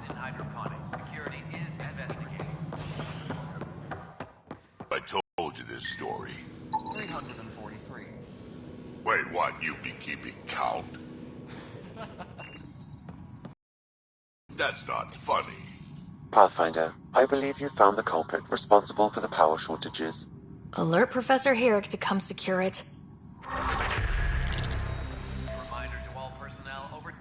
In hydroponics, security is investigated. I told you this story. 343. Wait, what? You've been keeping count? That's not funny. Pathfinder, I believe you found the culprit responsible for the power shortages. Alert Professor Herrick to come secure it. Reminder to all personnel over...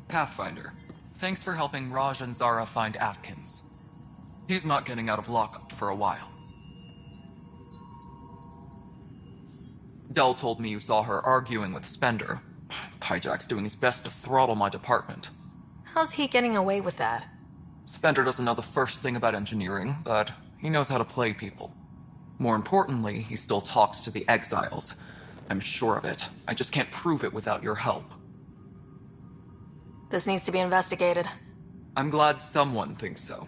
Pathfinder, thanks for helping Raj and Zara find Atkins. He's not getting out of lockup for a while. Dell told me you saw her arguing with Spender. Hijack's doing his best to throttle my department. How's he getting away with that? Spender doesn't know the first thing about engineering, but he knows how to play people. More importantly, he still talks to the exiles. I'm sure of it. I just can't prove it without your help. This needs to be investigated. I'm glad someone thinks so.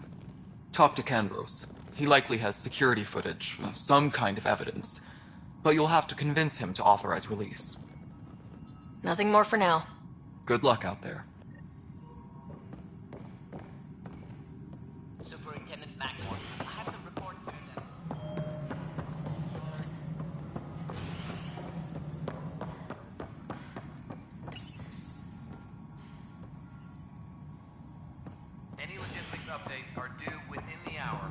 Talk to Kandros. He likely has security footage, some kind of evidence. But you'll have to convince him to authorize release. Nothing more for now. Good luck out there. Superintendent Mackmore, I have some reports for them. Any logistics updates are due within the hour.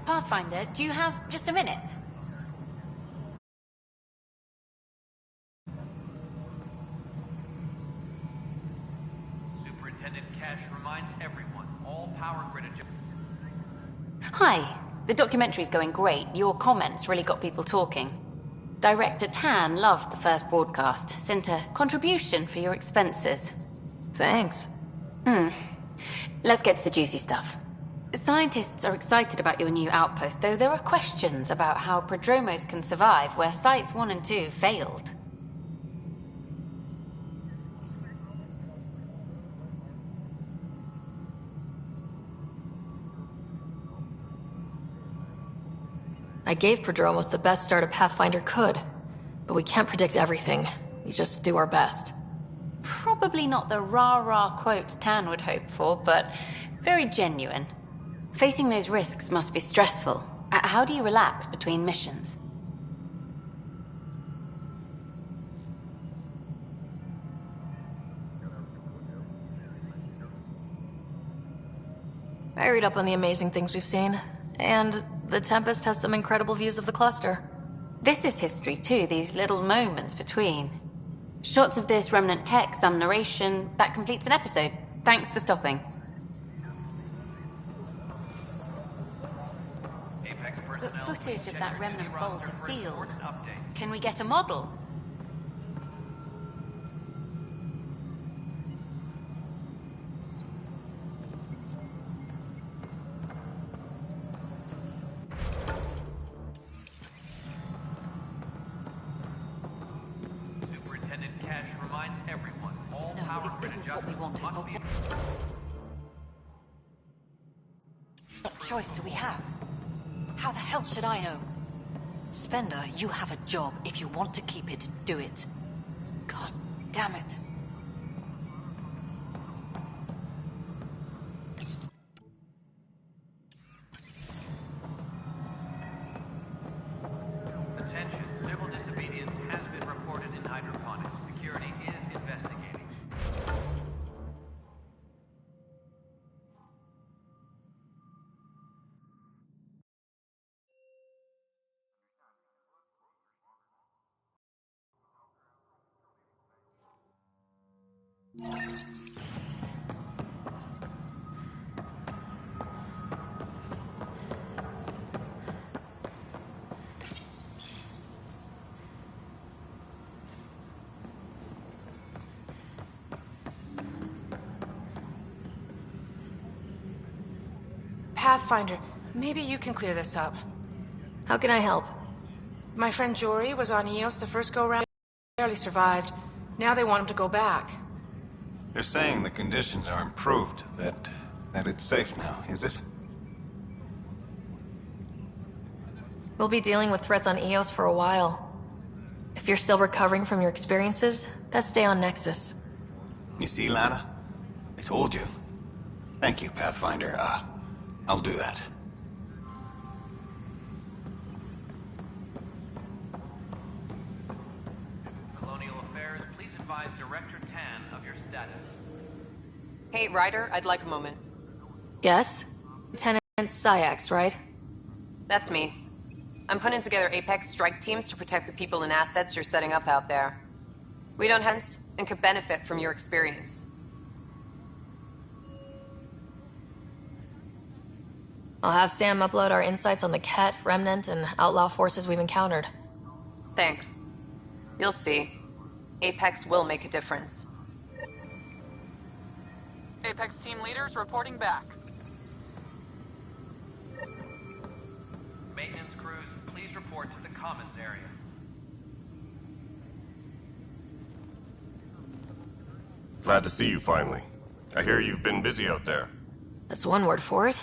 Pathfinder, do you have just a minute? Superintendent Cash reminds everyone, all power grid Hi. The documentary's going great. Your comments really got people talking. Director Tan loved the first broadcast. Sent a contribution for your expenses. Thanks. Let's get to the juicy stuff. Scientists are excited about your new outpost, though there are questions about how prodromos can survive where Sites 1 and 2 failed. I gave Prodromos the best start a Pathfinder could, but we can't predict everything. We just do our best. Probably not the rah-rah quote Tan would hope for, but very genuine. Facing those risks must be stressful. How do you relax between missions? I read up on the amazing things we've seen, and the Tempest has some incredible views of the cluster. This is history too, these little moments between. Shots of this remnant tech, some narration, that completes an episode. Thanks for stopping. Apex But personnel, footage of check that your remnant duty vault roster is for sealed. important updates. Can we get a model? Superintendent Cash reminds everyone, all power No, it grid isn't what we adjustments wanted, must be... What choice do we have? How the hell should I know? Spender, you have a job. If you want to keep it, do it. God damn it. Attention, civil disobedience has been reported in hydroponics. Security is investigating. Pathfinder, maybe you can clear this up. How can I help? My friend Jory was on Eos the first go-round, barely survived. Now they want him to go back. They're saying the conditions are improved, that it's safe now, is it? We'll be dealing with threats on Eos for a while. If you're still recovering from your experiences, best stay on Nexus. You see, Lana? I told you. Thank you, Pathfinder. I'll do that. Colonial Affairs, please advise Director Tan of your status. Hey, Ryder, I'd like a moment. Yes? Lieutenant Syax, right? That's me. I'm putting together Apex strike teams to protect the people and assets you're setting up out there. We don't have and could benefit from your experience. I'll have Sam upload our insights on the Ket, Remnant, and outlaw forces we've encountered. Thanks. You'll see. Apex will make a difference. Apex team leaders reporting back. Maintenance crews, please report to the Commons area. Glad to see you finally. I hear you've been busy out there. That's one word for it.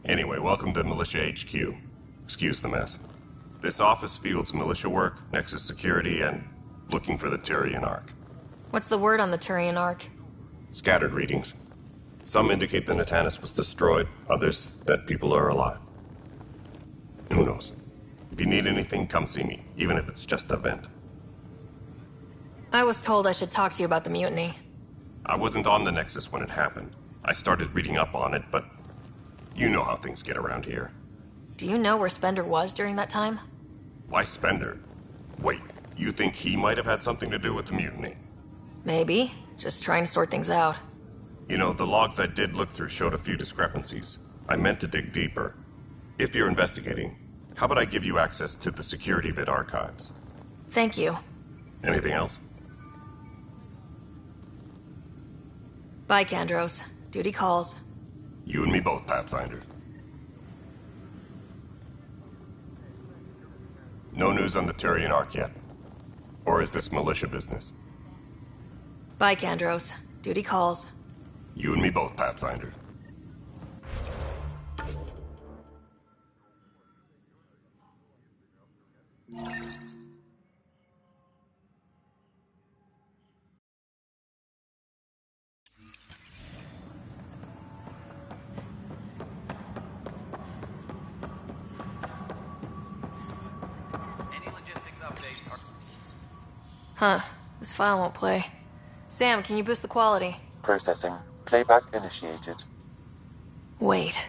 Anyway, welcome to Militia HQ. Excuse the mess. This office fields militia work, Nexus security, and looking for the Turian Ark. What's the word on the Turian Ark? Scattered readings. Some indicate the Natanus was destroyed, others that people are alive. Who knows? If you need anything, come see me, even if it's just a vent. I was told I should talk to you about the mutiny. I wasn't on the Nexus when it happened. I started reading up on it, but you know how things get around here. Do you know where Spender was during that time? Why Spender? Wait, you think he might have had something to do with the mutiny? Maybe. Just trying to sort things out. You know, the logs I did look through showed a few discrepancies. I meant to dig deeper. If you're investigating, how about I give you access to the security vid archives? Thank you. Anything else? Bye, Kandros. Duty calls. You and me both, Pathfinder. No news on the Turian Ark yet? Or is this militia business? Bye, Kandros. Duty calls. You and me both, Pathfinder. Huh. This file won't play. Sam, can you boost the quality? Processing. Playback initiated. Wait.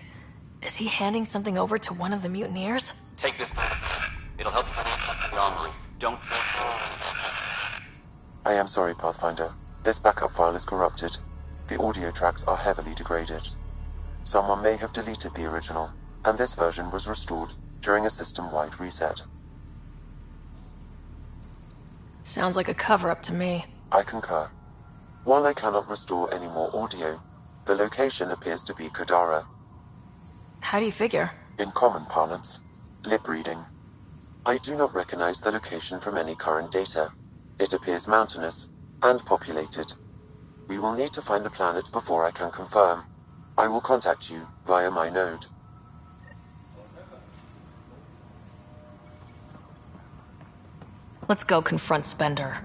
Is he handing something over to one of the mutineers? Take this. It'll help the armory. Don't... I am sorry, Pathfinder. This backup file is corrupted. The audio tracks are heavily degraded. Someone may have deleted the original, and this version was restored during a system-wide reset. Sounds like a cover-up to me. I concur. While I cannot restore any more audio, the location appears to be Kadara. How do you figure? In common parlance, lip reading. I do not recognize the location from any current data. It appears mountainous and populated. We will need to find the planet before I can confirm. I will contact you via my node. Let's go confront Spender.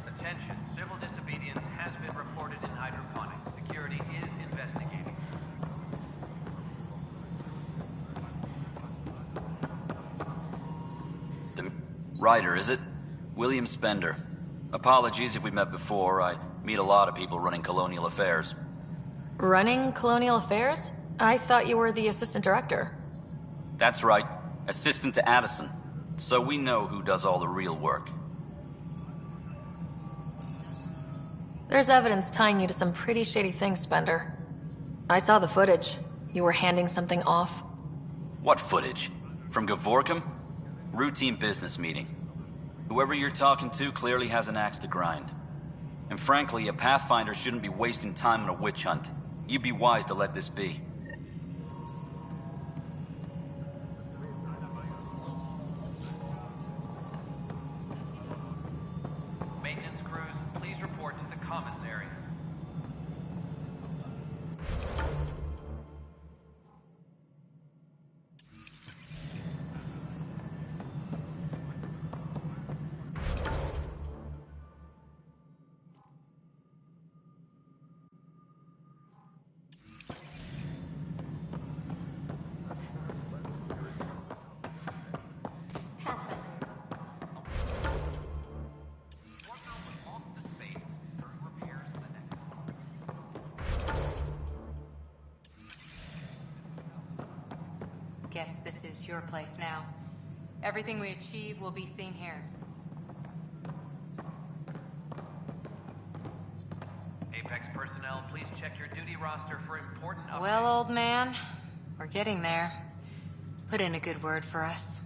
Attention, civil disobedience has been reported in hydroponics. Security is investigating. The writer, is it? William Spender. Apologies if we met before. I meet a lot of people running colonial affairs. Running Colonial Affairs? I thought you were the assistant director. That's right. Assistant to Addison. So we know who does all the real work. There's evidence tying you to some pretty shady things, Spender. I saw the footage. You were handing something off. What footage? From Gavorkum? Routine business meeting. Whoever you're talking to clearly has an axe to grind. And frankly, a Pathfinder shouldn't be wasting time on a witch hunt. You'd be wise to let this be. Maintenance crews, please report to the commons area. Guess this is your place now. Everything we achieve will be seen here. Apex personnel, please check your duty roster for important updates. Well, old man, we're getting there. Put in a good word for us.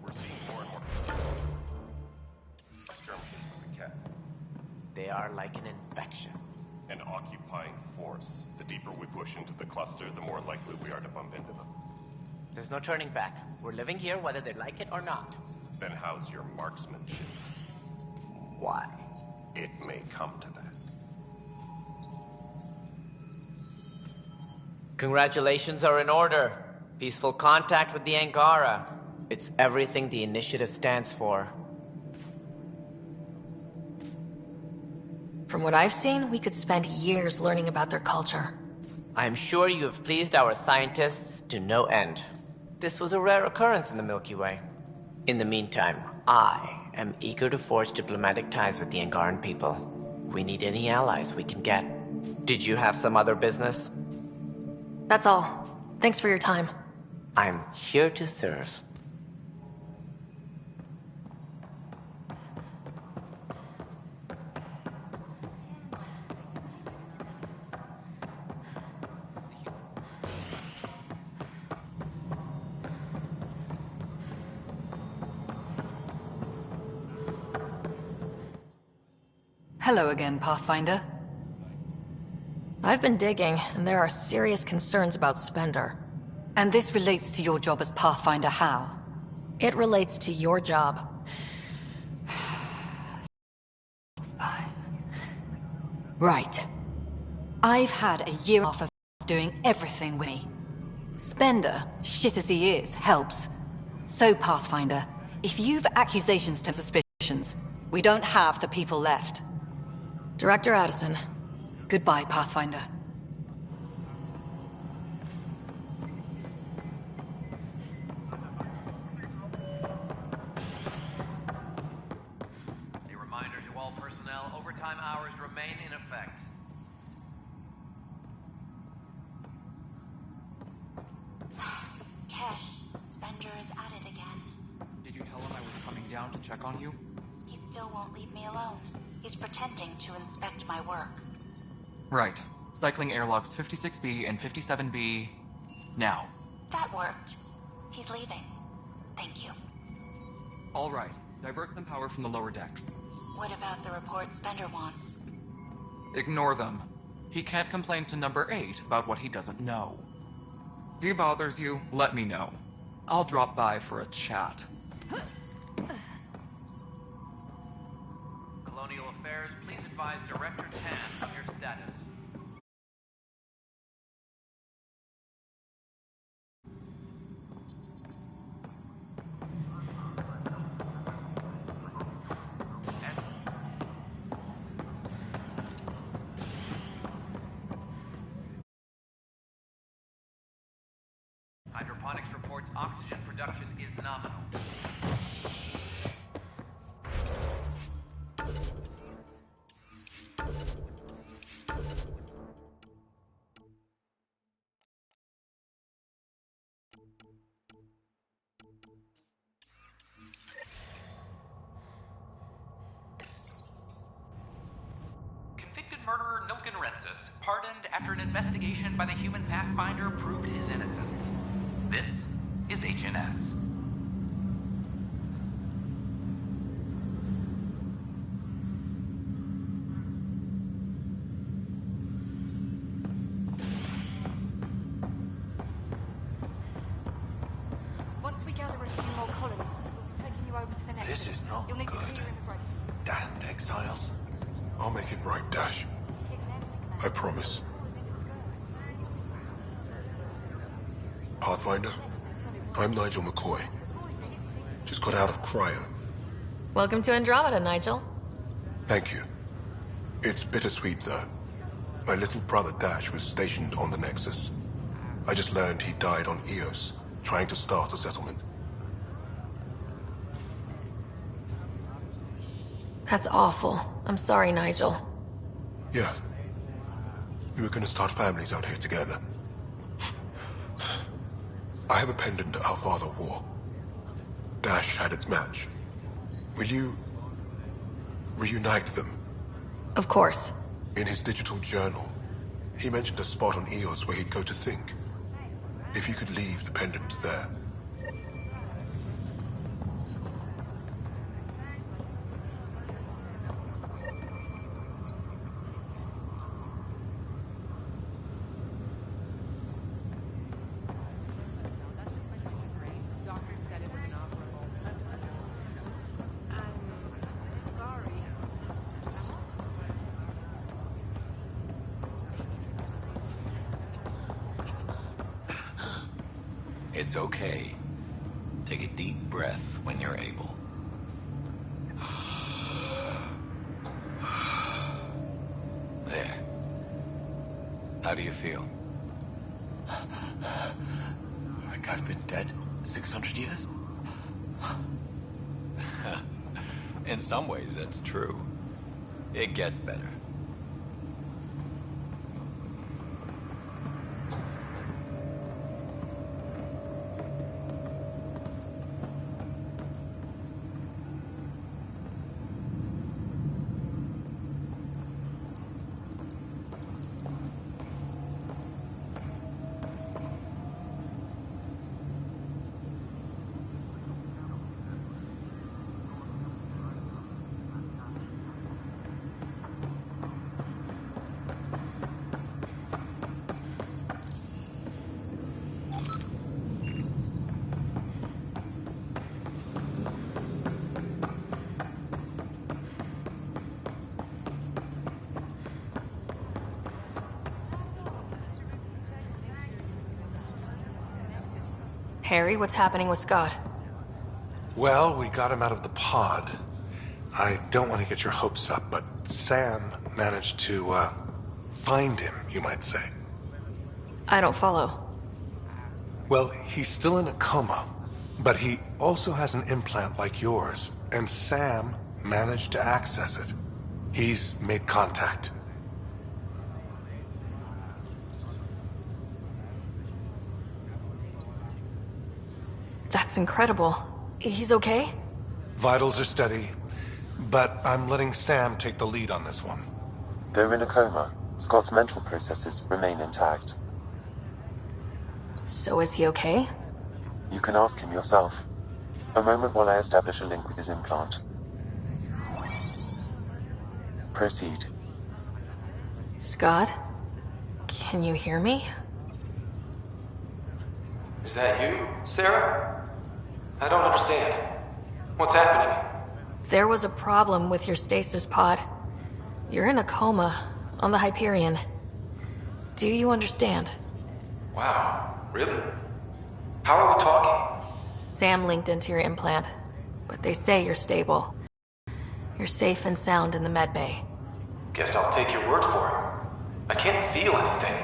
We're seeing more and more skirmishes with the cat. They are like an infection. An occupying force. The deeper we push into the cluster, the more likely we are to bump into them. There's no turning back. We're living here whether they like it or not. Then how's your marksmanship? Why? It may come to that. Congratulations are in order. Peaceful contact with the Angara. It's everything the initiative stands for. From what I've seen, we could spend years learning about their culture. I'm sure you have pleased our scientists to no end. This was a rare occurrence in the Milky Way. In the meantime, I am eager to forge diplomatic ties with the Angaran people. We need any allies we can get. Did you have some other business? That's all. Thanks for your time. I'm here to serve. Hello again, Pathfinder. I've been digging, and there are serious concerns about Spender. And this relates to your job as Pathfinder how? It relates to your job. Right. I've had a year and a half of doing everything with me. Spender, shit as he is, helps. So, Pathfinder, if you've accusations to suspicion, We don't have the people left. Director Addison. Goodbye, Pathfinder. A reminder to all personnel, overtime hours remain in effect. Kesh, Spender is at it again. Did you tell him I was coming down to check on you? He still won't leave me alone. He's pretending to inspect my work. Right. Cycling airlocks 56B and 57B... now. That worked. He's leaving. Thank you. All right. Divert some power from the lower decks. What about the report Spender wants? Ignore them. He can't complain to number 8 about what he doesn't know. If he bothers you, let me know. I'll drop by for a chat. Colonial Affairs, please advise Director Tan of your status. Hydroponics reports oxygen production is nominal. Convicted murderer Nilken Rensis, pardoned after an investigation by the human Pathfinder proved his innocence. This is HNS. Once we gather a few more colonists, we'll be taking you over to the next. This is not You'll need to good. clear immigration. Damned exiles. I'll make it right, Dash. I promise. Pathfinder, I'm Nigel McCoy. Just got out of cryo. Welcome to Andromeda, Nigel. Thank you. It's bittersweet, though. My little brother Dash was stationed on the Nexus. I just learned he died on Eos, trying to start a settlement. That's awful. I'm sorry, Nigel. Yeah. We were gonna start families out here together. I have a pendant our father wore. Dash had its match. Will you reunite them? Of course. In his digital journal, he mentioned a spot on Eos where he'd go to think. If you could leave the pendant there. It's okay. Take a deep breath when you're able. There. How do you feel? Like I've been dead 600 years? In some ways, that's true. It gets better. Harry, what's happening with Scott? Well, we got him out of the pod. I don't want to get your hopes up, but Sam managed to, find him, you might say. I don't follow. Well, he's still in a coma, but he also has an implant like yours, and Sam managed to access it. He's made contact. That's incredible. He's okay? Vitals are steady, but I'm letting Sam take the lead on this one. Though in a coma, Scott's mental processes remain intact. So is he okay? You can ask him yourself. A moment while I establish a link with his implant. Proceed. Scott? Can you hear me? Is that you, Sarah? I don't understand. What's happening? There was a problem with your stasis pod. You're in a coma on the Hyperion. Do you understand? Wow, really? How are we talking? Sam linked into your implant, but they say you're stable. You're safe and sound in the medbay. Guess I'll take your word for it. I can't feel anything,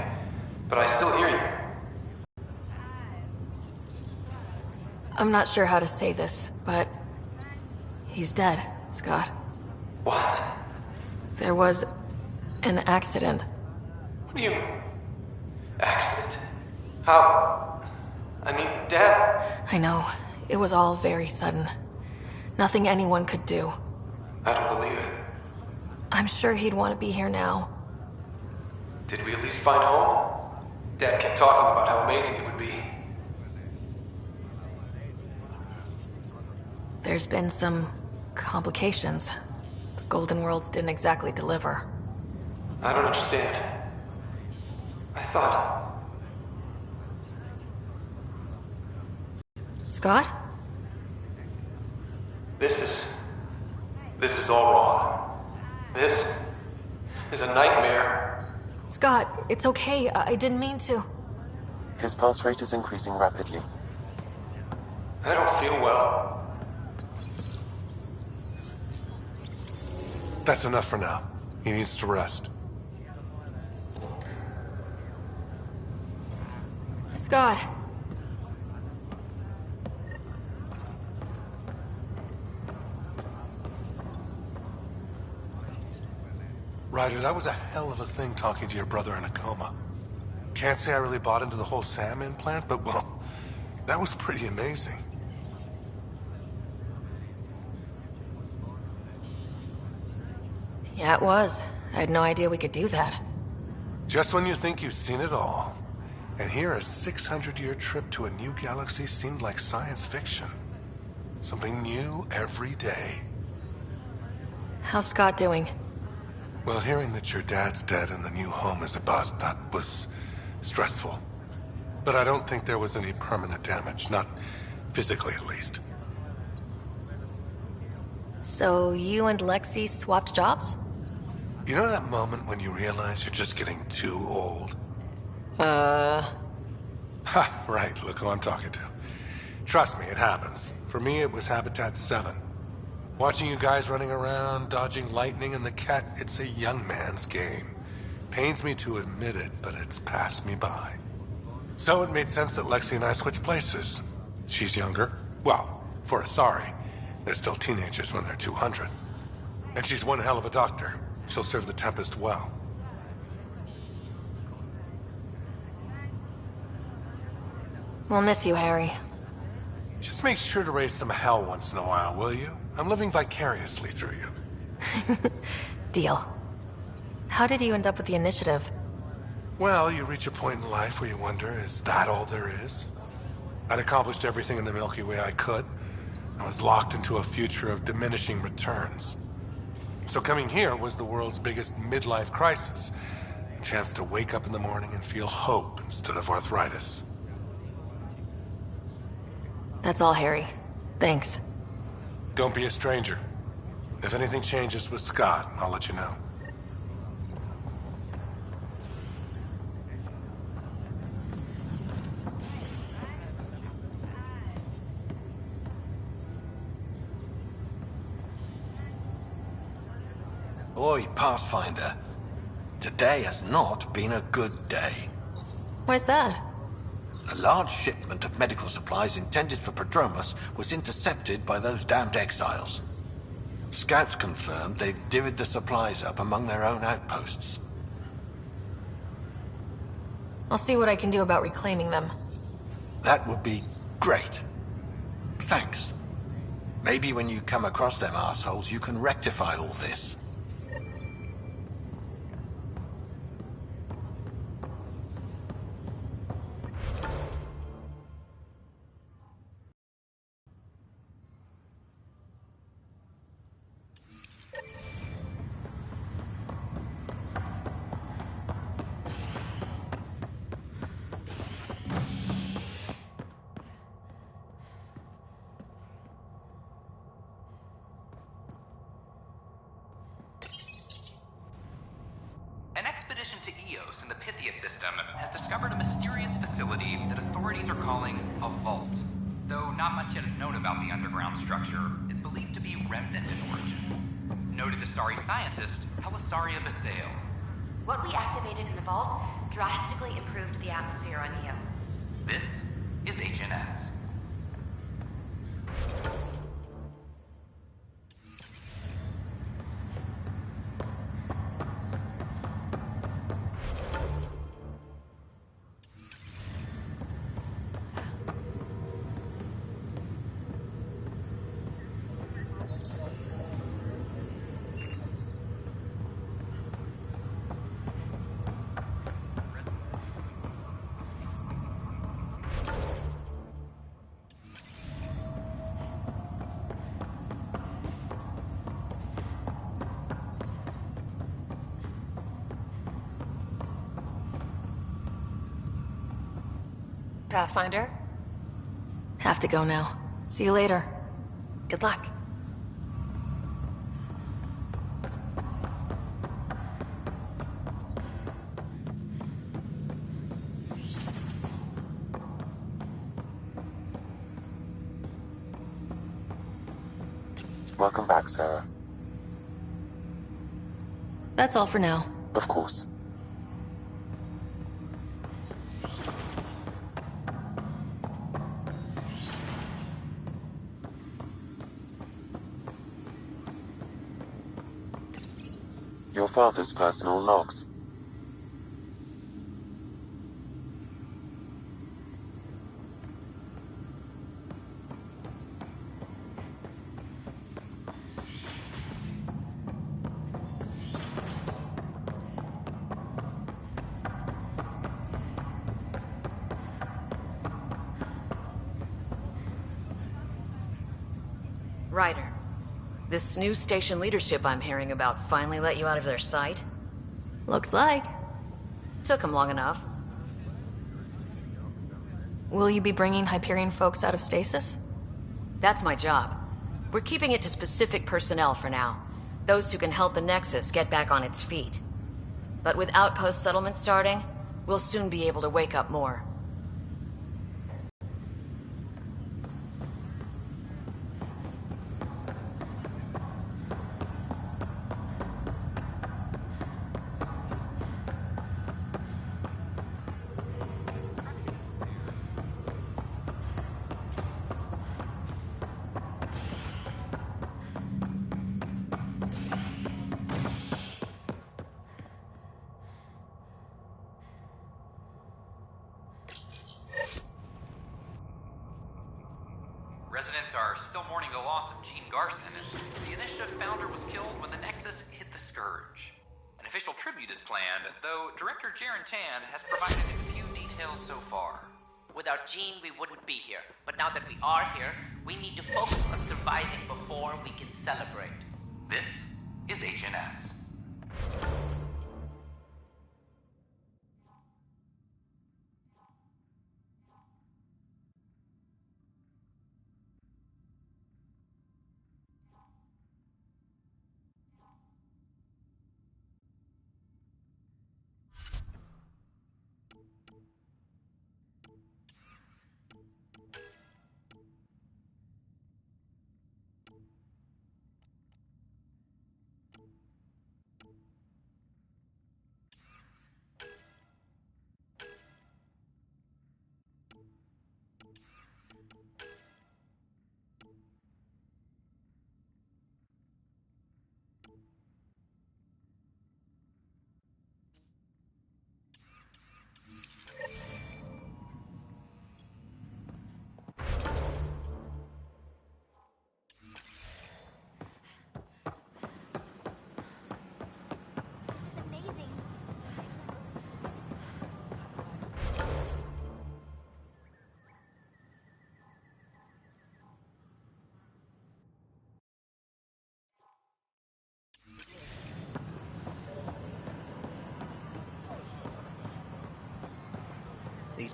but I still hear you. I'm not sure how to say this, but he's dead, Scott. What? There was an accident. What do you... Accident? How? I mean, Dad... I know. It was all very sudden. Nothing anyone could do. I don't believe it. I'm sure he'd want to be here now. Did we at least find home? Dad kept talking about how amazing it would be. There's been some complications. The Golden Worlds didn't exactly deliver. I don't understand. I thought... Scott? This is all wrong. This is a nightmare. Scott, it's okay. I didn't mean to. His pulse rate is increasing rapidly. I don't feel well. That's enough for now. He needs to rest. Scott. Ryder, that was a hell of a thing talking to your brother in a coma. Can't say I really bought into the whole Sam implant, but well, that was pretty amazing. Yeah, it was. I had no idea we could do that. Just when you think you've seen it all. And here a 600-year trip to a new galaxy seemed like science fiction. Something new every day. How's Scott doing? Well, hearing that your dad's dead and the new home is a bust, that was stressful. But I don't think there was any permanent damage, not physically at least. So you and Lexi swapped jobs? You know that moment when you realize you're just getting too old? Ha, right, look who I'm talking to. Trust me, it happens. For me, it was Habitat 7. Watching you guys running around, dodging lightning and the cat, it's a young man's game. Pains me to admit it, but it's passed me by. So it made sense that Lexi and I switched places. She's younger. Well, for Asari. They're still teenagers when they're 200. And she's one hell of a doctor. She'll serve the Tempest well. We'll miss you, Harry. Just make sure to raise some hell once in a while, will you? I'm living vicariously through you. Deal. How did you end up with the initiative? Well, you reach a point in life where you wonder, is that all there is? I'd accomplished everything in the Milky Way I could. I was locked into a future of diminishing returns. So coming here was the world's biggest midlife crisis. A chance to wake up in the morning and feel hope instead of arthritis. That's all, Harry. Thanks. Don't be a stranger. If anything changes with Scott, I'll let you know. Boy, Pathfinder, today has not been a good day. Why's that? A large shipment of medical supplies intended for Prodromos was intercepted by those damned exiles. Scouts confirmed they've divvied the supplies up among their own outposts. I'll see what I can do about reclaiming them. That would be great. Thanks. Maybe when you come across them assholes, you can rectify all this. An expedition to Eos in the Pythia system has discovered a mysterious facility that authorities are calling a vault. Though not much yet is known about the underground structure, it's believed to be remnant in origin. Noted Asari scientist Helisaria Basale. What we activated in the vault drastically improved the atmosphere on Eos. This is HNS. Pathfinder? Have to go now. See you later. Good luck. Welcome back, Sarah. That's all for now. Of course. Your father's personal logs. Ryder, this new station leadership I'm hearing about finally let you out of their sight? Looks like. Took them long enough. Will you be bringing Hyperion folks out of stasis? That's my job. We're keeping it to specific personnel for now. Those who can help the Nexus get back on its feet. But with outpost settlement starting, we'll soon be able to wake up more. Residents are still mourning the loss of Gene Garson, and the initiative founder was killed when the Nexus hit the Scourge. An official tribute is planned, though Director Jaren Tan has provided few details so far. Without Gene, we wouldn't be here. But now that we are here, we need to focus on surviving before we can celebrate. This is HNS.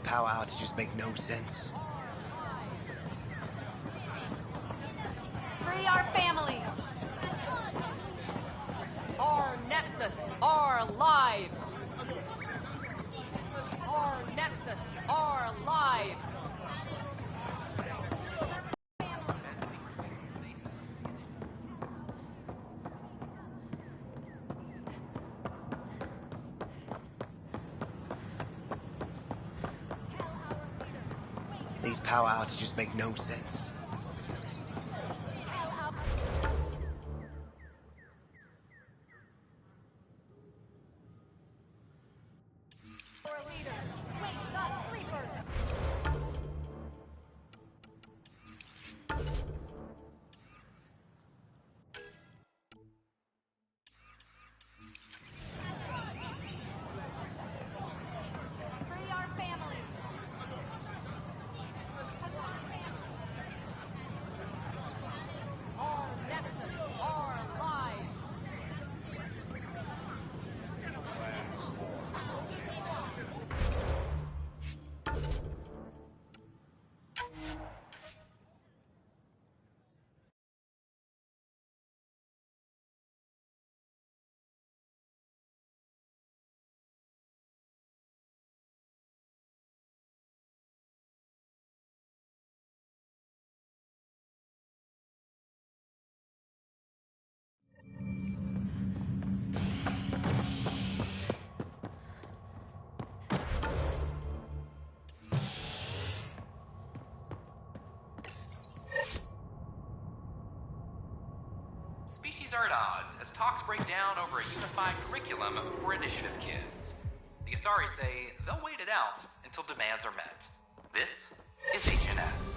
power outages make no sense. Free our families! Our Nexus, our lives! Our Nexus, our lives! These power outages make no sense. Free our families! Our Nexus, our lives! Species are at odds as talks break down over a unified curriculum for initiative kids. The Asari say they'll wait it out until demands are met. This is HNS.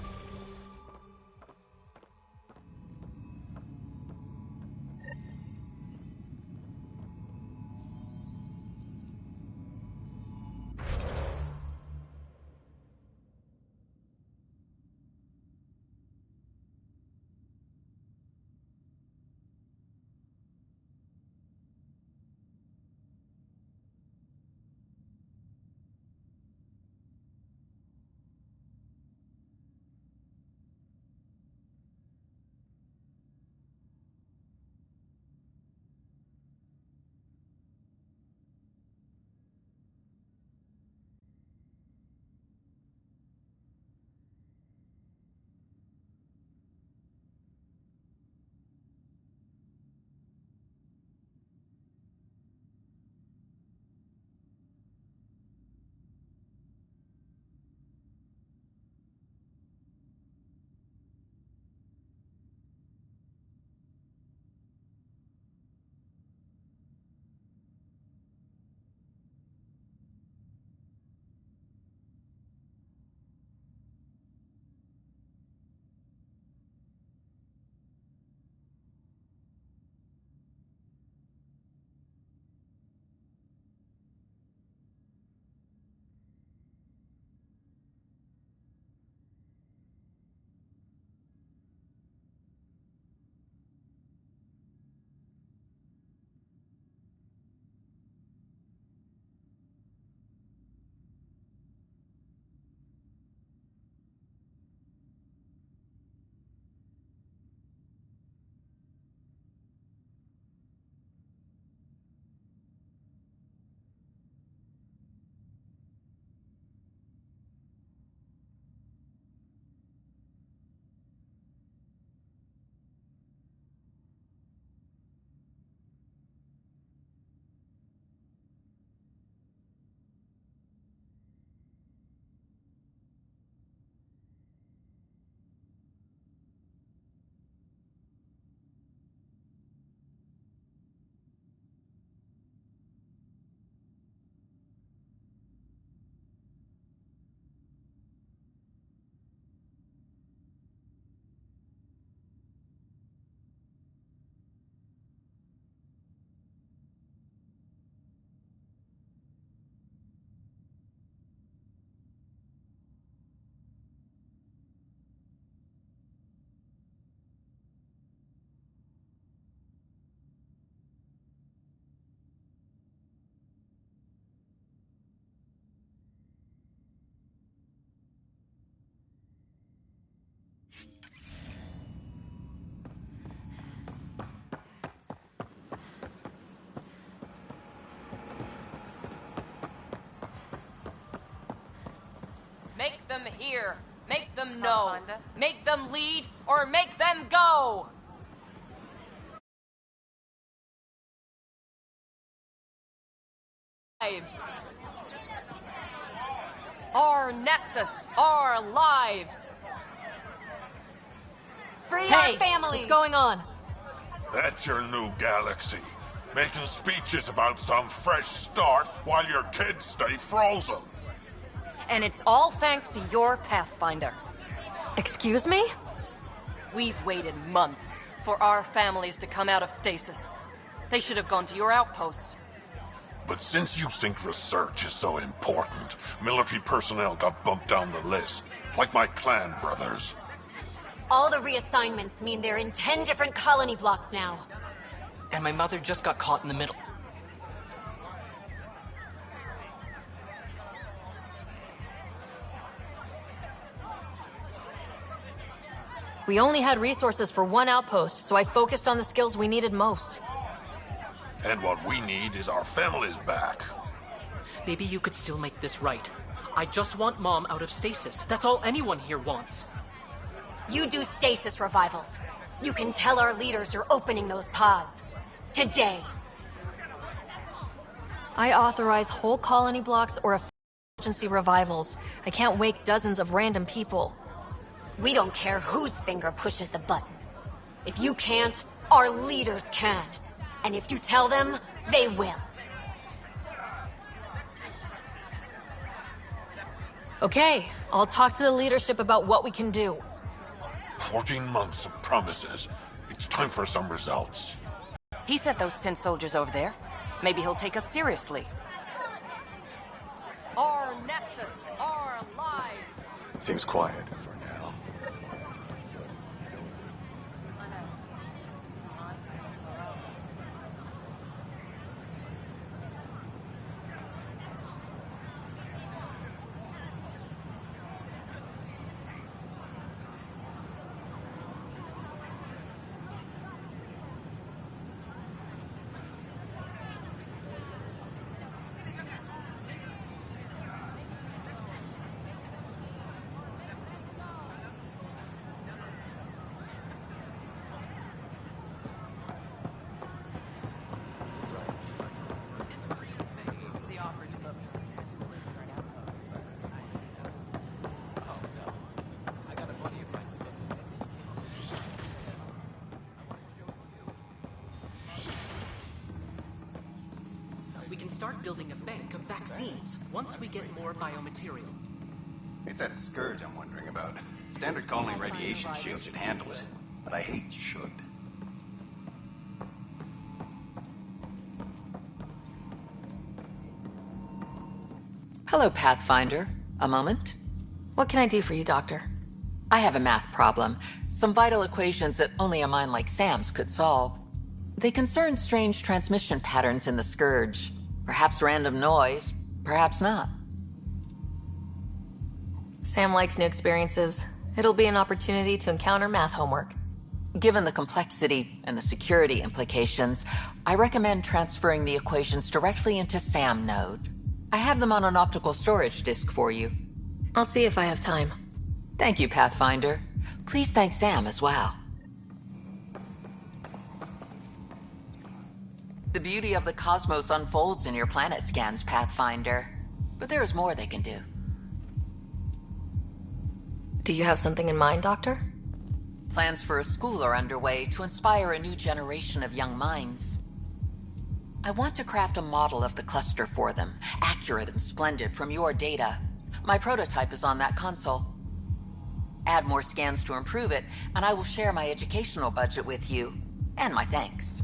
Make them hear. Make them know. Make them lead, or make them go! Lives. Our Nexus, our lives. Free our families! What's going on? That's your new galaxy. Making speeches about some fresh start while your kids stay frozen. And it's all thanks to your Pathfinder. Excuse me? We've waited months for our families to come out of stasis. They should have gone to your outpost. But since you think research is so important, military personnel got bumped down the list, like my clan brothers. All the reassignments mean they're in 10 different colony blocks now. And my mother just got caught in the middle. We only had resources for one outpost, so I focused on the skills we needed most. And what we need is our families back. Maybe you could still make this right. I just want Mom out of stasis. That's all anyone here wants. You do stasis revivals. You can tell our leaders you're opening those pods. Today. I authorize whole colony blocks or emergency revivals. I can't wake dozens of random people. We don't care whose finger pushes the button. If you can't, our leaders can. And if you tell them, they will. Okay, I'll talk to the leadership about what we can do. 14 months of promises. It's time for some results. He sent those 10 soldiers over there. Maybe he'll take us seriously. Our Nexus, our lives. Seems quiet for now. We can start building a bank of vaccines once we get more biomaterial. It's that scourge I'm wondering about. Standard colony radiation shield should handle it, but I hate should. Hello, Pathfinder. A moment? What can I do for you, Doctor? I have a math problem. Some vital equations that only a mind like Sam's could solve. They concern strange transmission patterns in the Scourge. Perhaps random noise, perhaps not. Sam likes new experiences. It'll be an opportunity to encounter math homework. Given the complexity and the security implications, I recommend transferring the equations directly into SAM node. I have them on an optical storage disk for you. I'll see if I have time. Thank you, Pathfinder. Please thank Sam as well. The beauty of the cosmos unfolds in your planet scans, Pathfinder. But there is more they can do. Do you have something in mind, Doctor? Plans for a school are underway to inspire a new generation of young minds. I want to craft a model of the cluster for them, accurate and splendid from your data. My prototype is on that console. Add more scans to improve it, and I will share my educational budget with you, and my thanks.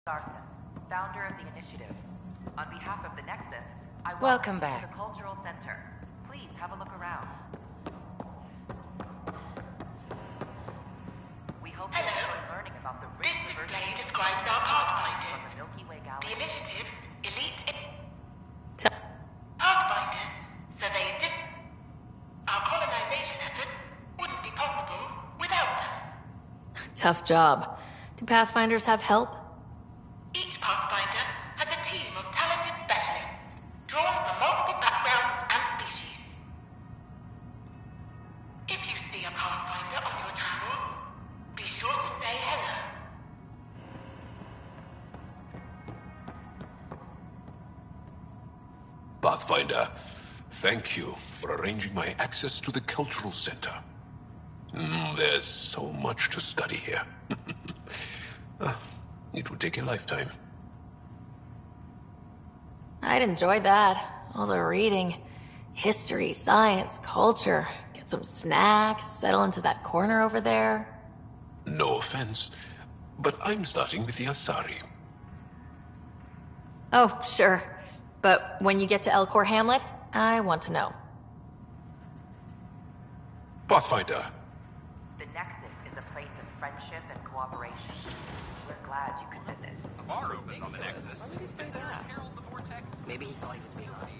Larson, founder of the initiative. On behalf of the Nexus, I Welcome you back. to the Cultural Center. Please have a look around. We hope you enjoy learning about the rich display describes our pathfinders. from the Milky Way The galaxy. initiative's elite pathfinders survey our colonization efforts wouldn't be possible without them. Tough job. Do Pathfinders have help? Each pathfinder has a team of talented specialists drawn from multiple backgrounds and species. If you see a pathfinder on your travels, be sure to say hello. Pathfinder, thank you for arranging my access to the Cultural Center. There's so much to study here. It would take a lifetime. I'd enjoy that. All the reading. History, science, culture. Get some snacks, settle into that corner over there. No offense, but I'm starting with the Asari. Oh, sure. But when you get to Elcor Hamlet, I want to know. Pathfinder. The Nexus is a place of friendship and cooperation. We're glad you could visit. A bar opens on the Nexus. Maybe he thought he was being honest.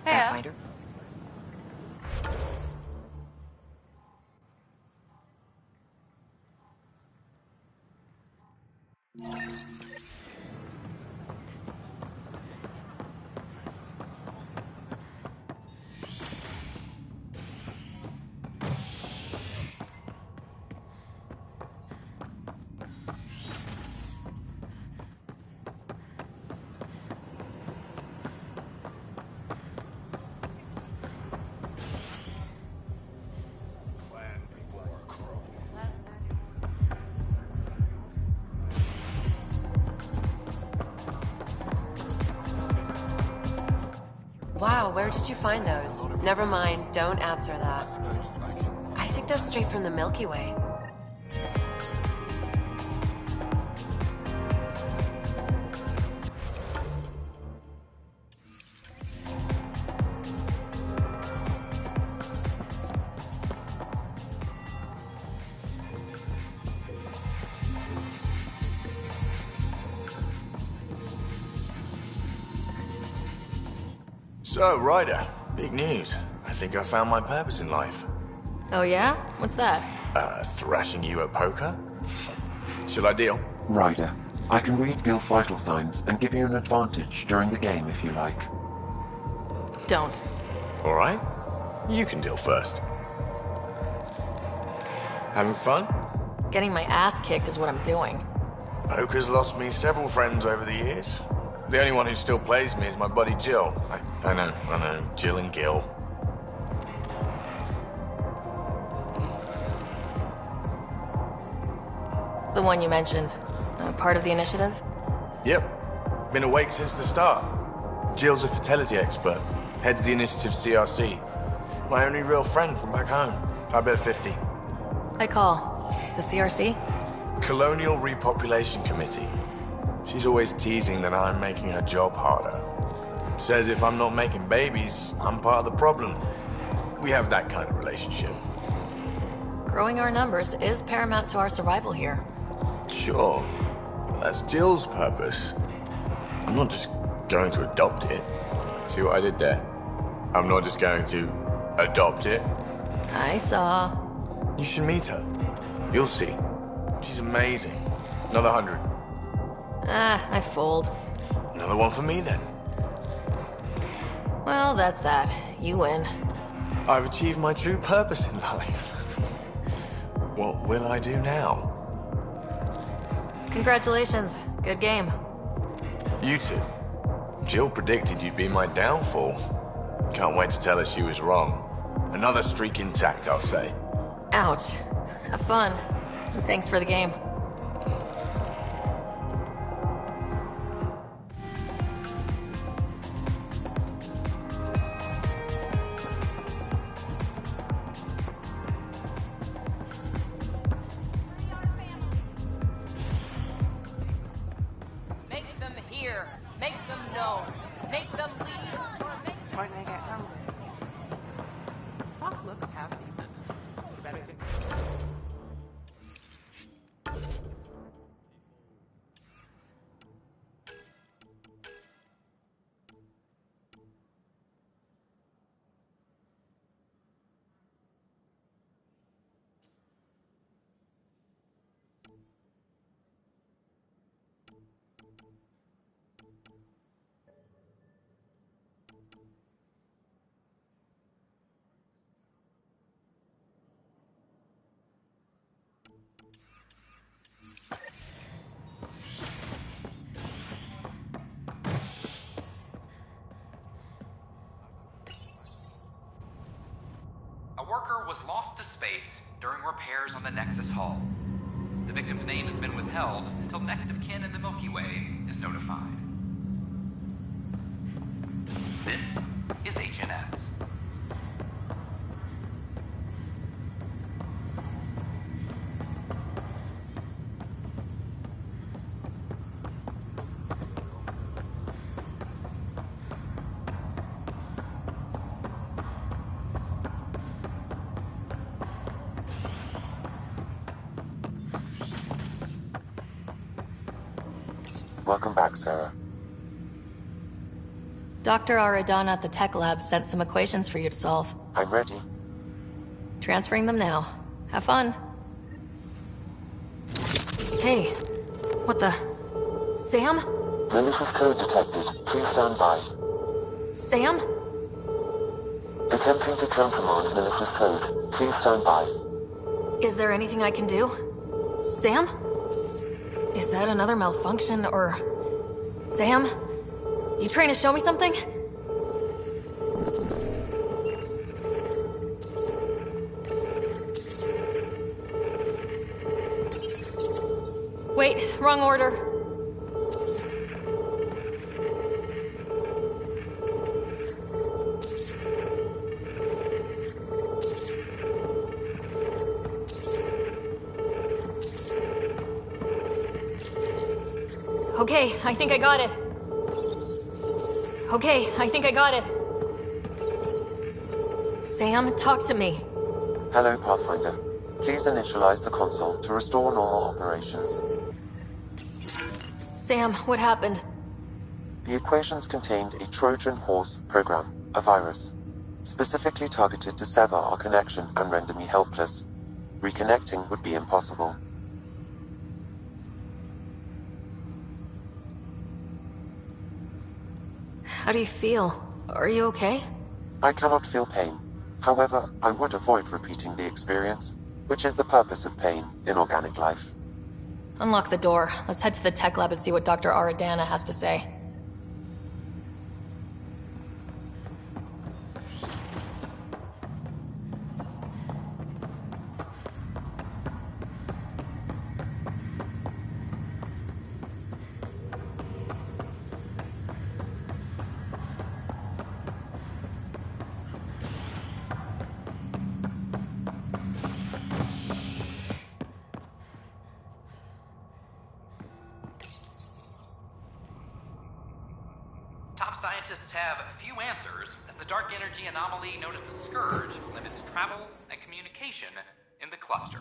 Pathfinder? Wow, where did you find those? Never mind, don't answer that. I think they're straight from the Milky Way. So, Ryder, big news. I think I found my purpose in life. Oh yeah? What's that? Thrashing you at poker? Shall I deal? Ryder, I can read Gil's vital signs and give you an advantage during the game if you like. Don't. Alright. You can deal first. Having fun? Getting my ass kicked is what I'm doing. Poker's lost me several friends over the years. The only one who still plays me is my buddy Jill. I know, Jill and Gil. The one you mentioned. Part of the initiative? Yep. Been awake since the start. Jill's a fertility expert. Heads the initiative CRC. My only real friend from back home. I bet 50. I call. The CRC? Colonial Repopulation Committee. She's always teasing that I'm making her job harder. Says if I'm not making babies, I'm part of the problem. We have that kind of relationship. Growing our numbers is paramount to our survival here. Sure. That's Jill's purpose. I'm not just going to adopt it. See what I did there? I'm not just going to adopt it. I saw. You should meet her. You'll see. She's amazing. Another 100. I fold. Another one for me, then. Well, that's that. You win. I've achieved my true purpose in life. What will I do now? Congratulations. Good game. You two. Jill predicted you'd be my downfall. Can't wait to tell her she was wrong. Another streak intact, I'll say. Ouch. Have fun. And thanks for the game. Make them hear. Make them know. Make them lead. Or make them... Or they get hungry. Talk looks half decent. You better get... A worker was lost to space during repairs on the Nexus hull. The victim's name has been withheld until next of kin in the Milky Way is notified. This is HNS. Welcome back, Sarah. Dr. Aradana at the tech lab sent some equations for you to solve. I'm ready. Transferring them now. Have fun. Hey, what the... Sam? Malicious code detected. Please stand by. Sam? Attempting to countermand malicious code. Please stand by. Is there anything I can do? Sam? Is that another malfunction, or... Sam? You trying to show me something? Wait, wrong order. Okay, I think I got it. Okay, I think I got it. Sam, talk to me. Hello, Pathfinder. Please initialize the console to restore normal operations. Sam, what happened? The equations contained a Trojan horse program, a virus, specifically targeted to sever our connection and render me helpless. Reconnecting would be impossible. How do you feel? Are you okay? I cannot feel pain. However, I would avoid repeating the experience, which is the purpose of pain in organic life. Unlock the door. Let's head to the tech lab and see what Dr. Aradana has to say. Top scientists have few answers, as the dark energy anomaly known as the Scourge limits travel and communication in the cluster.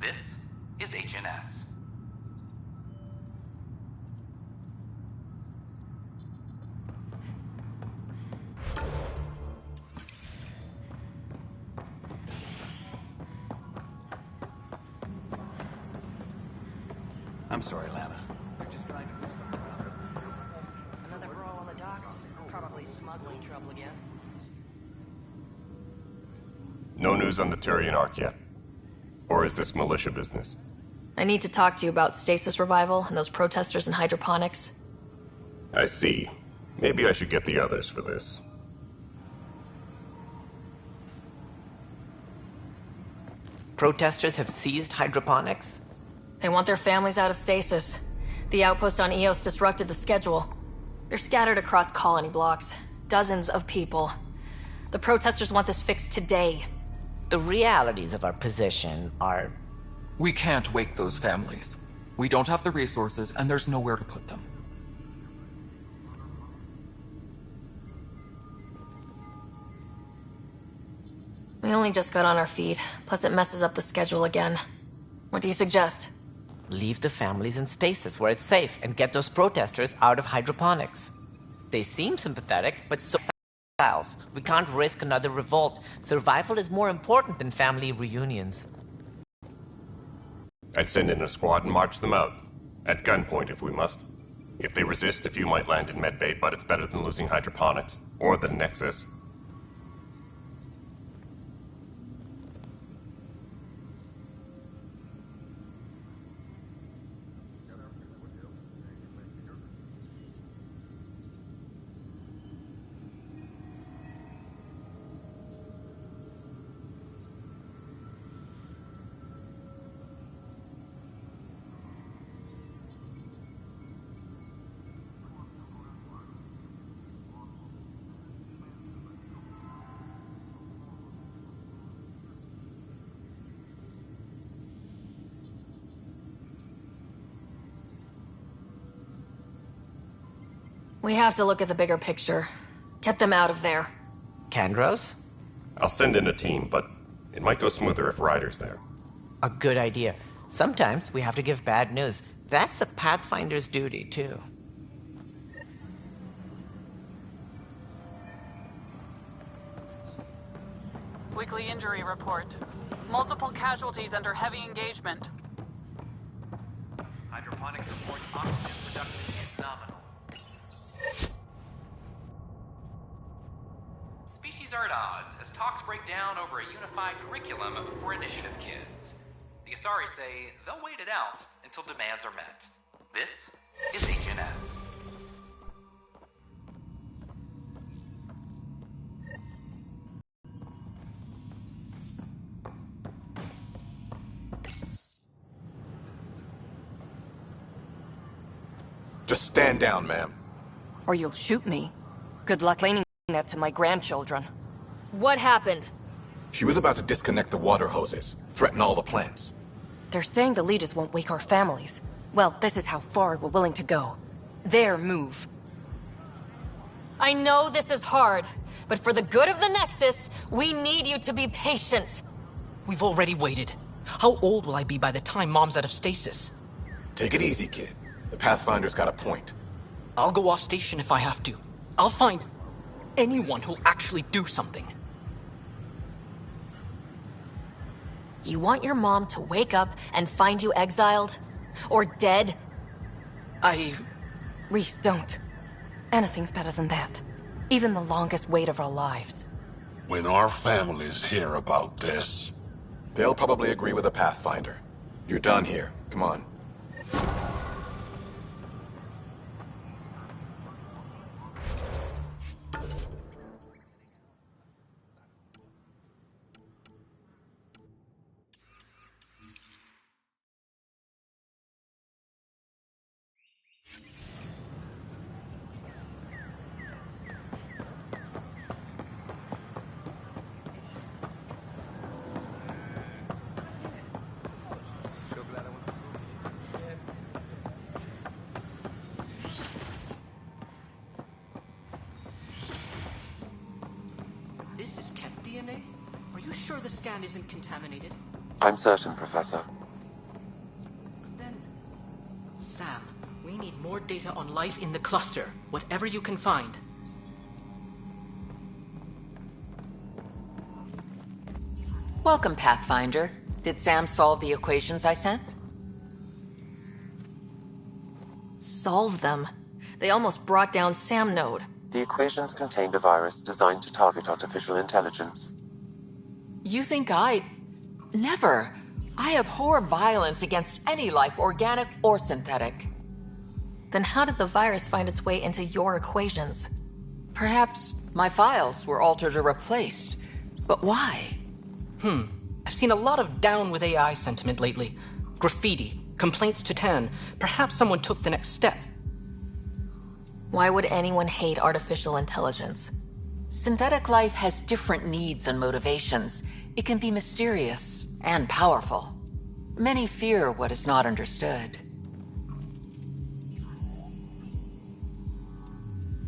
This is HNS. I'm sorry, Lana. Another brawl on the docks? Probably smuggling trouble again. No news on the Turian Ark yet? Or is this militia business? I need to talk to you about stasis revival and those protesters in hydroponics. I see. Maybe I should get the others for this. Protesters have seized hydroponics? They want their families out of stasis. The outpost on Eos disrupted the schedule. They're scattered across colony blocks. Dozens of people. The protesters want this fixed today. The realities of our position are... We can't wake those families. We don't have the resources, and there's nowhere to put them. We only just got on our feet, plus it messes up the schedule again. What do you suggest? Leave the families in stasis where it's safe and get those protesters out of hydroponics. They seem sympathetic, but so exiles. We can't risk another revolt. Survival is more important than family reunions. I'd send in a squad and march them out. At gunpoint if we must. If they resist, a few might land in medbay, but it's better than losing hydroponics. Or the Nexus. We have to look at the bigger picture. Get them out of there. Kandros? I'll send in a team, but it might go smoother if Ryder's there. A good idea. Sometimes we have to give bad news. That's a Pathfinder's duty, too. Weekly injury report. Multiple casualties under heavy engagement. Hydroponics reports oxygen production is nominal. Species are at odds as talks break down over a unified curriculum for initiative kids. The Asari say they'll wait it out until demands are met. This is HNS. Just stand down, ma'am. Or you'll shoot me. Good luck explaining that to my grandchildren. What happened? She was about to disconnect the water hoses, threaten all the plants. They're saying the leaders won't wake our families. Well, this is how far we're willing to go. Their move. I know this is hard, but for the good of the Nexus, we need you to be patient. We've already waited. How old will I be by the time Mom's out of stasis? Take it easy, kid. The Pathfinder's got a point. I'll go off station if I have to. I'll find anyone who'll actually do something. You want your mom to wake up and find you exiled? Or dead? Reese, don't. Anything's better than that. Even the longest wait of our lives. When our families hear about this... They'll probably agree with the Pathfinder. You're done here. Come on. This is Ket DNA? Are you sure the scan isn't contaminated? I'm certain, Professor. more data on life in the cluster, whatever you can find. Welcome, Pathfinder. Did Sam solve the equations I sent? Solve them? They almost brought down Sam Node. The equations contained a virus designed to target artificial intelligence. You think I... Never. I abhor violence against any life, organic or synthetic. Then how did the virus find its way into your equations? Perhaps my files were altered or replaced. But why? I've seen a lot of down with AI sentiment lately. Graffiti, complaints to 10. Perhaps someone took the next step. Why would anyone hate artificial intelligence? Synthetic life has different needs and motivations. It can be mysterious and powerful. Many fear what is not understood.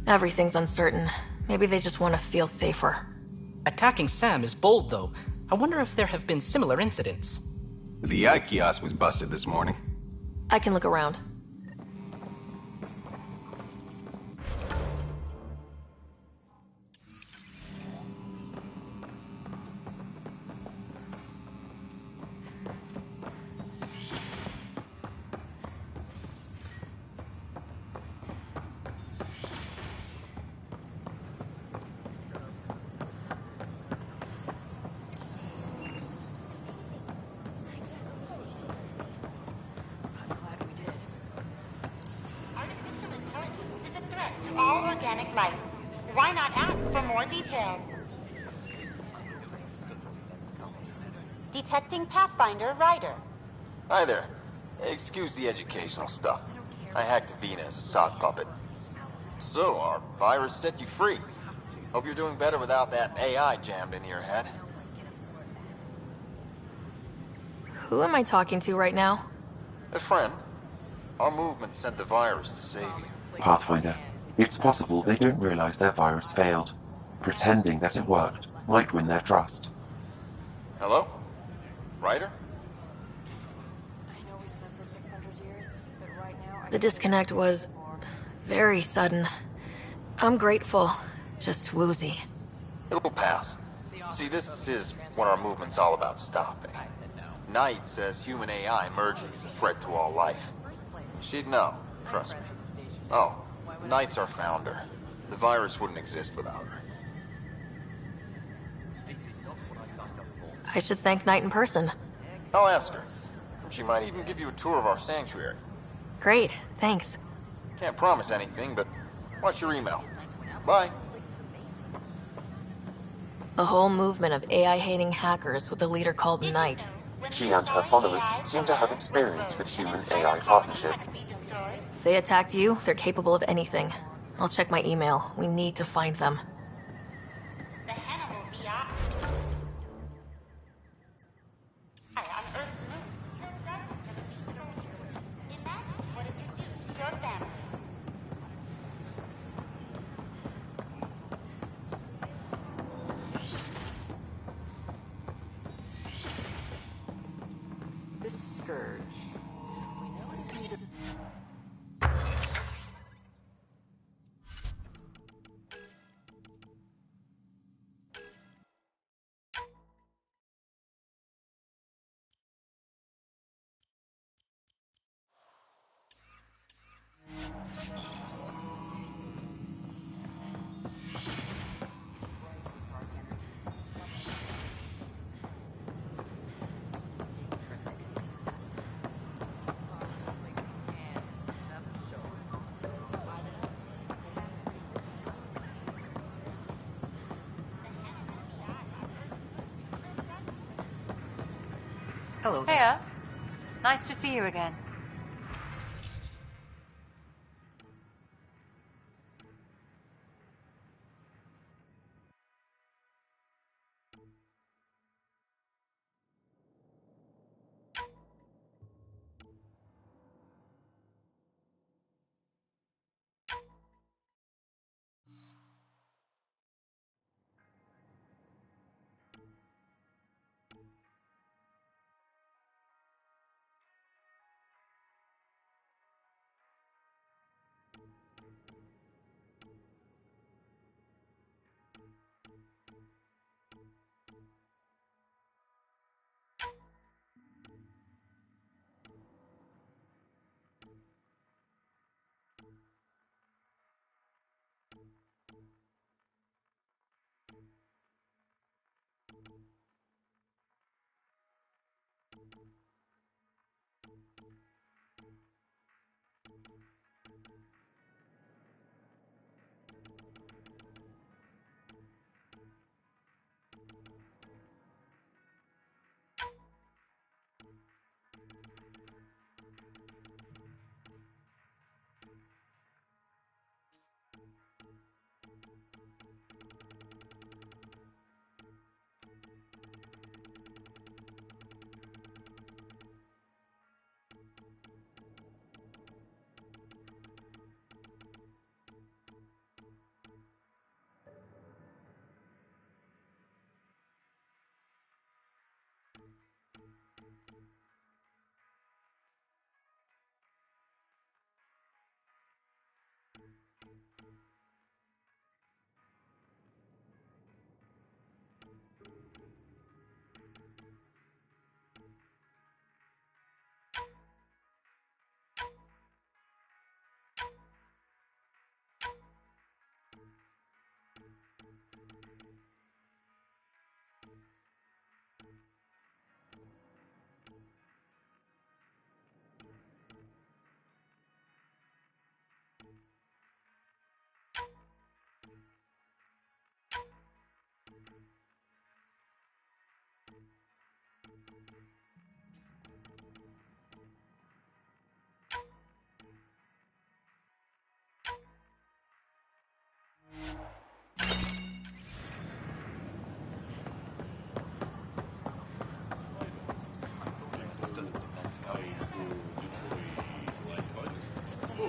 Everything's uncertain. Maybe they just want to feel safer. Attacking Sam is bold, though. I wonder if there have been similar incidents. The eye kiosk was busted this morning. I can look around. All organic life. Why not ask for more details? Detecting Pathfinder Ryder. Hi there. Excuse the educational stuff. I hacked Vina as a sock puppet. So, our virus set you free. Hope you're doing better without that AI jammed into your head. Who am I talking to right now? A friend. Our movement sent the virus to save you. Pathfinder, it's possible they don't realize their virus failed. Pretending that it worked might win their trust. Hello? Ryder? The disconnect was very sudden. I'm grateful, just woozy. It'll pass. See, this is what our movement's all about stopping. Knight says human AI merging is a threat to all life. She'd know, trust me. Oh, Knight's our founder. The virus wouldn't exist without her. I should thank Knight in person. I'll ask her. She might even give you a tour of our sanctuary. Great, thanks. Can't promise anything, but watch your email. Bye. A whole movement of AI-hating hackers with a leader called Knight. She and her followers seem to have experience with human-AI partnership. If they attacked you, they're capable of anything. I'll check my email. We need to find them. The Scourge. We know it is needed. Hello there. Hiya. Nice to see you again.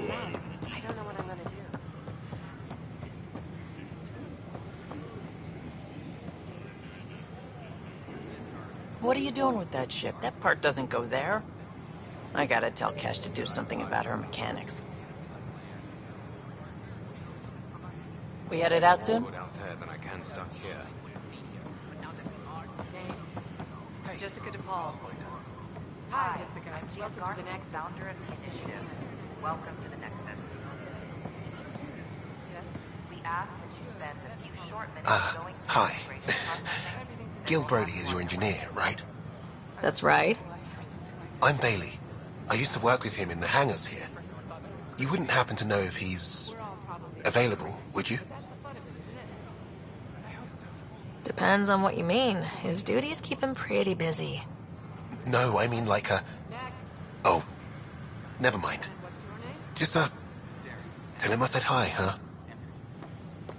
mess. I don't know what I'm gonna do. What are you doing with that ship? That part doesn't go there. I gotta tell Cash to do something about her mechanics. We headed out soon? Out there, but I can stuck here. Name? Jessica DePaul. Hi, Jessica. I'm Jill Gardner, founder of the initiative. Welcome to the Nexus. Yes? We ask that you spend a few short minutes going through Hi. integration processing. Gil Brody is your engineer, right? That's right. I'm Bailey. I used to work with him in the hangars here. You wouldn't happen to know if he's available, would you? Depends on what you mean. His duties keep him pretty busy. No, I mean like a... Oh, never mind. Just, tell him I said hi, huh?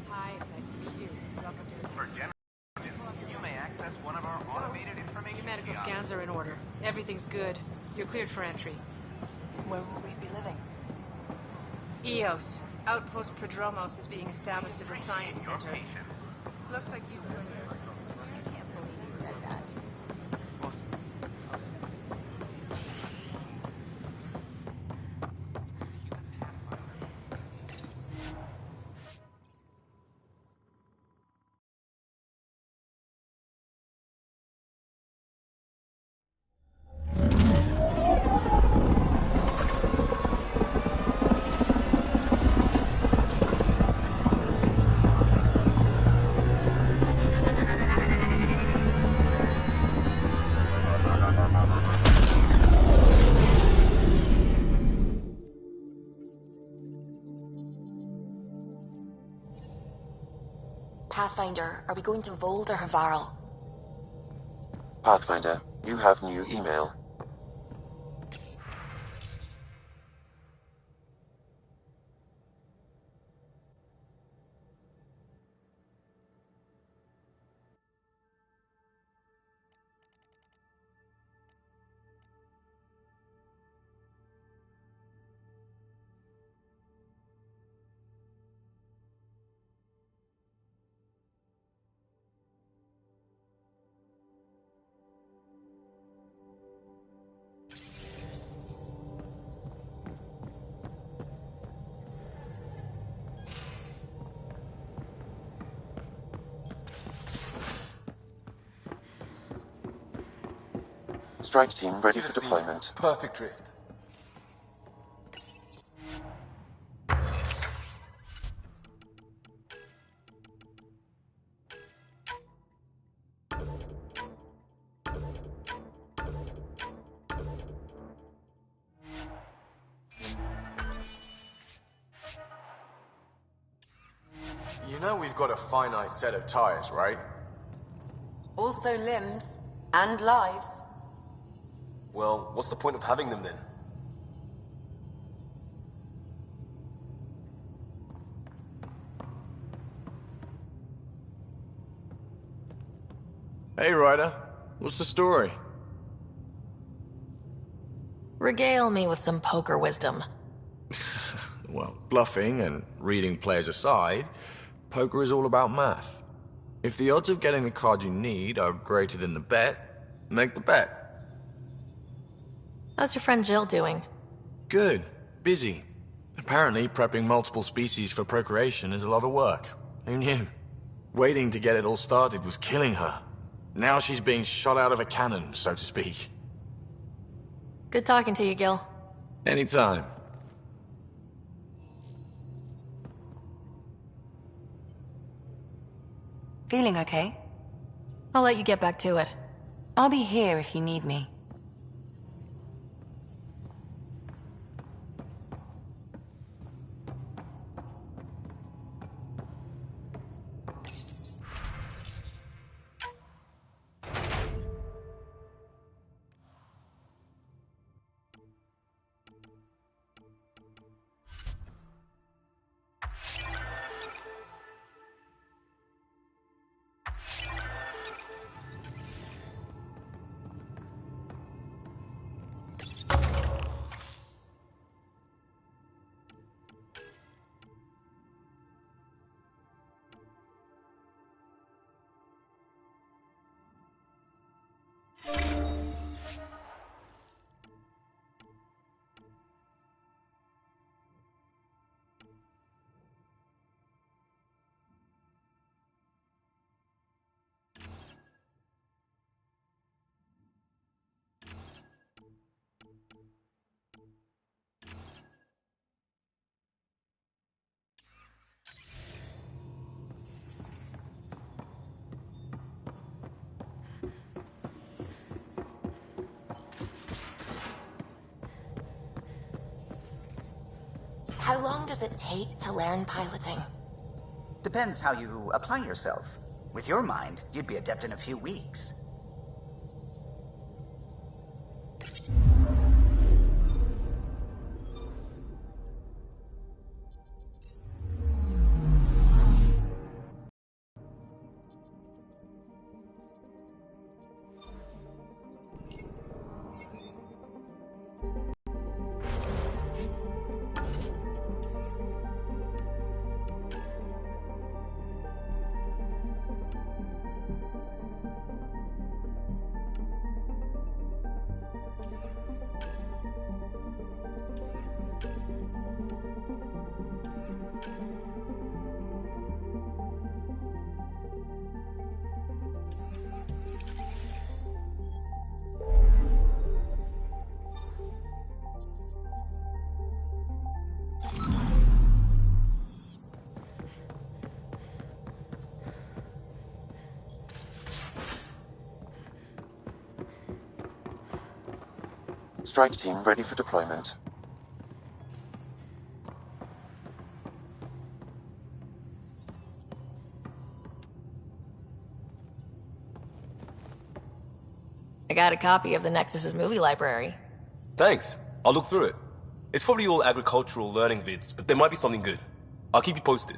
Hi, it's nice to meet you. Welcome to the For general, you may access one of our automated information. Your medical scans are in order. Everything's good. You're cleared for entry. Where will we be living? EOS. Outpost Prodromos is being established as a science center. Looks like you... I can't believe you said that. Pathfinder, are we going to Vold or Havarl? Pathfinder, you have new email. Strike team ready for deployment. Perfect drift. You know we've got a finite set of tires, right? Also limbs and lives. Well, what's the point of having them then? Hey, Ryder. What's the story? Regale me with some poker wisdom. Well, bluffing and reading players aside, poker is all about math. If the odds of getting the card you need are greater than the bet, make the bet. How's your friend Jill doing? Good. Busy. Apparently, prepping multiple species for procreation is a lot of work. Who knew? Waiting to get it all started was killing her. Now she's being shot out of a cannon, so to speak. Good talking to you, Gil. Anytime. Feeling okay? I'll let you get back to it. I'll be here if you need me. How long does it take to learn piloting? Depends how you apply yourself. With your mind, you'd be adept in a few weeks. Strike team ready for deployment. I got a copy of the Nexus's movie library. Thanks. I'll look through it. It's probably all agricultural learning vids, but there might be something good. I'll keep you posted.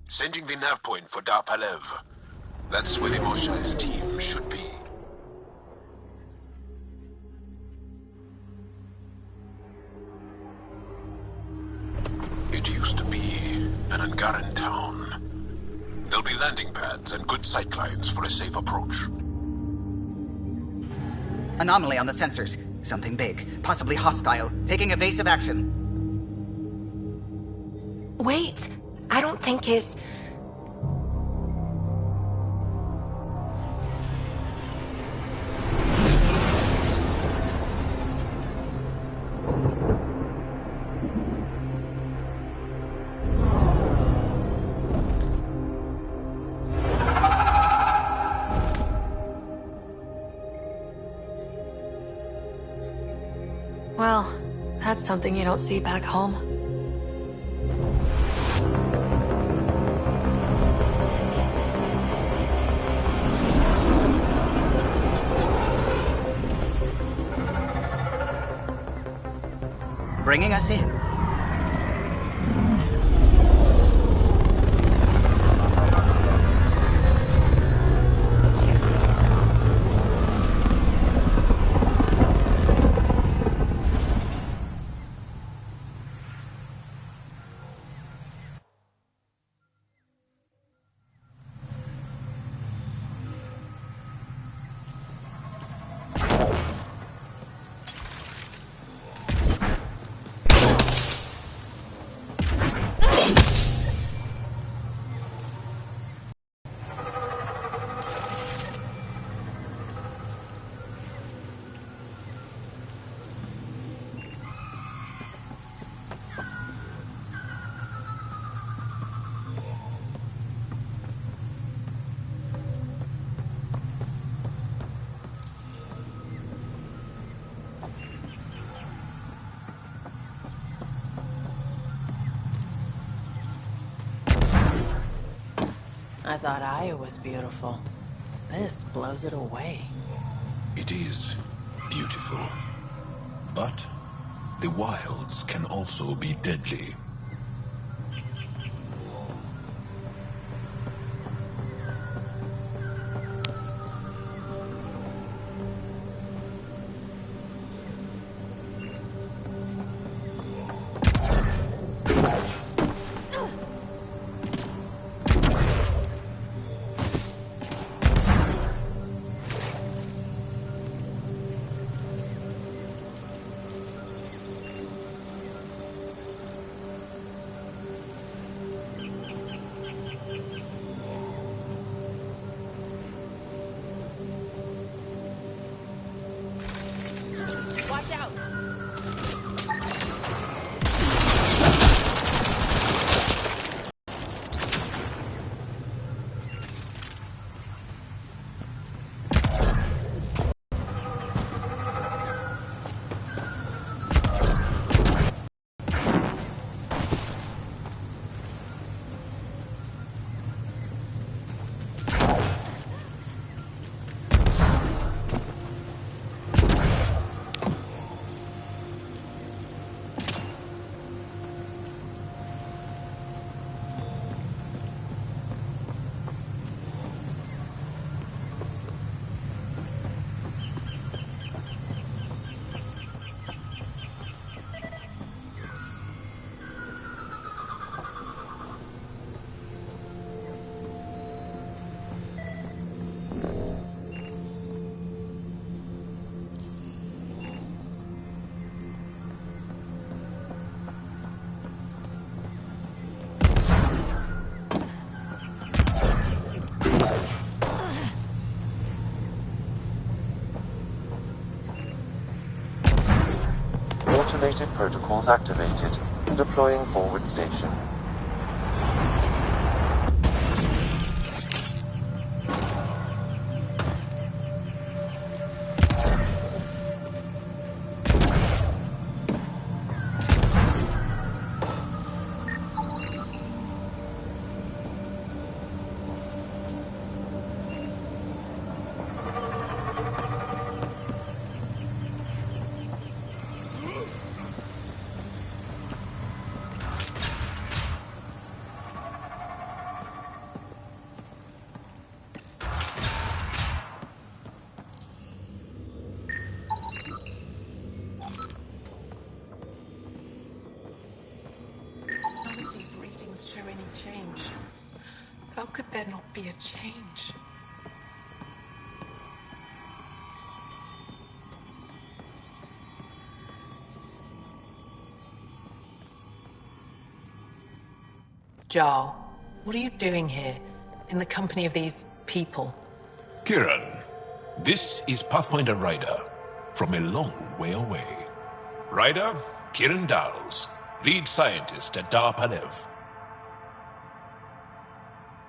Sending the nav point for Dar Palev. That's where the Mosha's team should be. It used to be an Angaran town. There'll be landing pads and good sightlines for a safe approach. Anomaly on the sensors. Something big, possibly hostile, taking evasive action. Wait, I don't think his... Well, that's something you don't see back home. Bringing us in. I thought Aya was beautiful. This blows it away. It is beautiful. But the wilds can also be deadly. Watch out! Automated protocols activated. Deploying forward station. None of these readings show any change. How could there not be a change? Jarl, what are you doing here, in the company of these people? Kieran, this is Pathfinder Ryder, from a long way away. Ryder, Kieran Dowles, lead scientist at Dar Panev.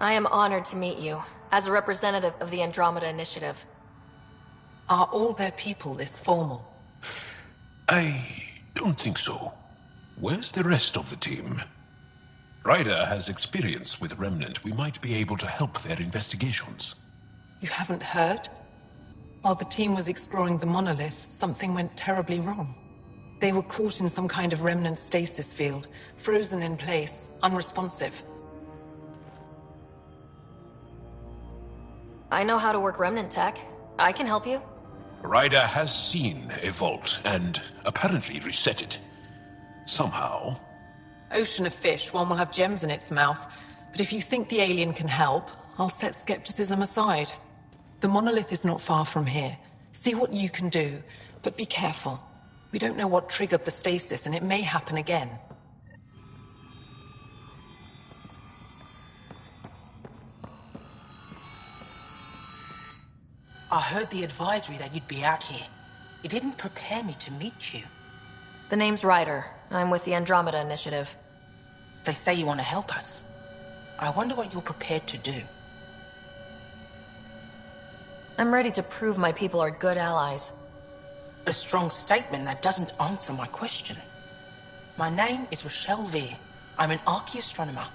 I am honored to meet you, as a representative of the Andromeda Initiative. Are all their people this formal? I don't think so. Where's the rest of the team? Ryder has experience with Remnant. We might be able to help their investigations. You haven't heard? While the team was exploring the monolith, something went terribly wrong. They were caught in some kind of remnant stasis field, frozen in place, unresponsive. I know how to work remnant tech. I can help you. Ryder has seen a vault and apparently reset it. Somehow. Ocean of fish, one will have gems in its mouth. But if you think the alien can help, I'll set skepticism aside. The monolith is not far from here. See what you can do, but be careful. We don't know what triggered the stasis, and it may happen again. I heard the advisory that you'd be out here. It didn't prepare me to meet you. The name's Ryder. I'm with the Andromeda Initiative. They say you want to help us. I wonder what you're prepared to do. I'm ready to prove my people are good allies. A strong statement that doesn't answer my question. My name is Rochelle Veer. I'm an archaeoastronomer.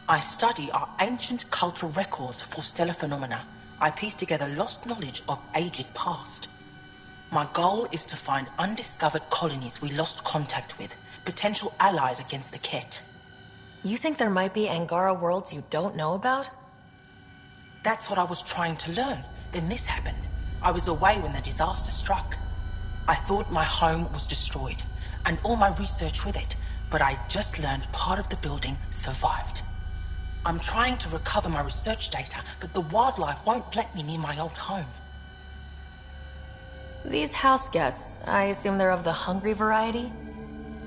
I study our ancient cultural records for stellar phenomena. I piece together lost knowledge of ages past. My goal is to find undiscovered colonies we lost contact with, potential allies against the Ket. You think there might be Angara worlds you don't know about? That's what I was trying to learn. Then this happened. I was away when the disaster struck. I thought my home was destroyed, and all my research with it, but I just learned part of the building survived. I'm trying to recover my research data, but the wildlife won't let me near my old home. These house guests, I assume they're of the hungry variety?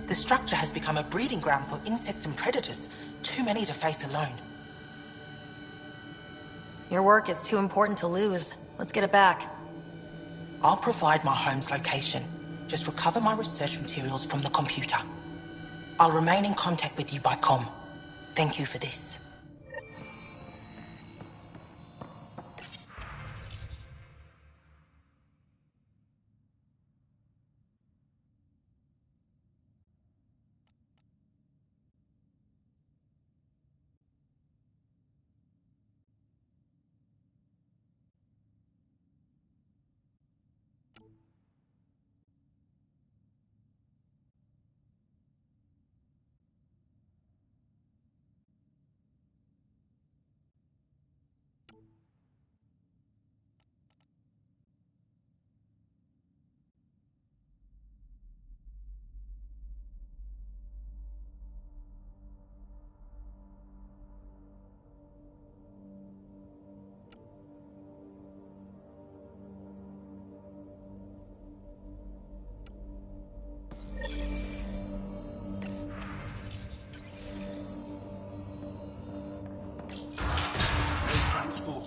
The structure has become a breeding ground for insects and predators, too many to face alone. Your work is too important to lose. Let's get it back. I'll provide my home's location. Just recover my research materials from the computer. I'll remain in contact with you by comm. Thank you for this.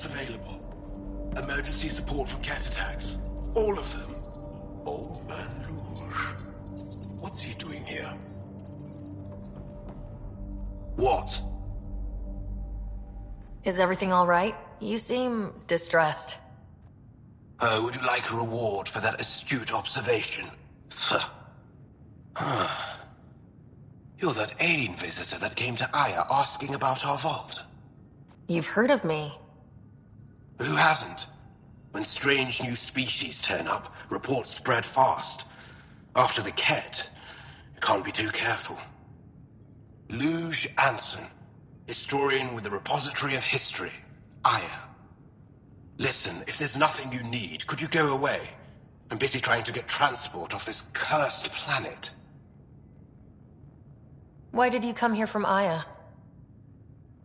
Available. Emergency support from cat attacks. All of them. Oh, man, Rouge. What What's he doing here? What? Is everything all right? You seem distressed. Would you like a reward for that astute observation? You're that alien visitor that came to Aya asking about our vault. You've heard of me. Who hasn't? When strange new species turn up, reports spread fast. After the Ket, you can't be too careful. Luge Anson, historian with the Repository of History, Aya. Listen, if there's nothing you need, could you go away? I'm busy trying to get transport off this cursed planet. Why did you come here from Aya?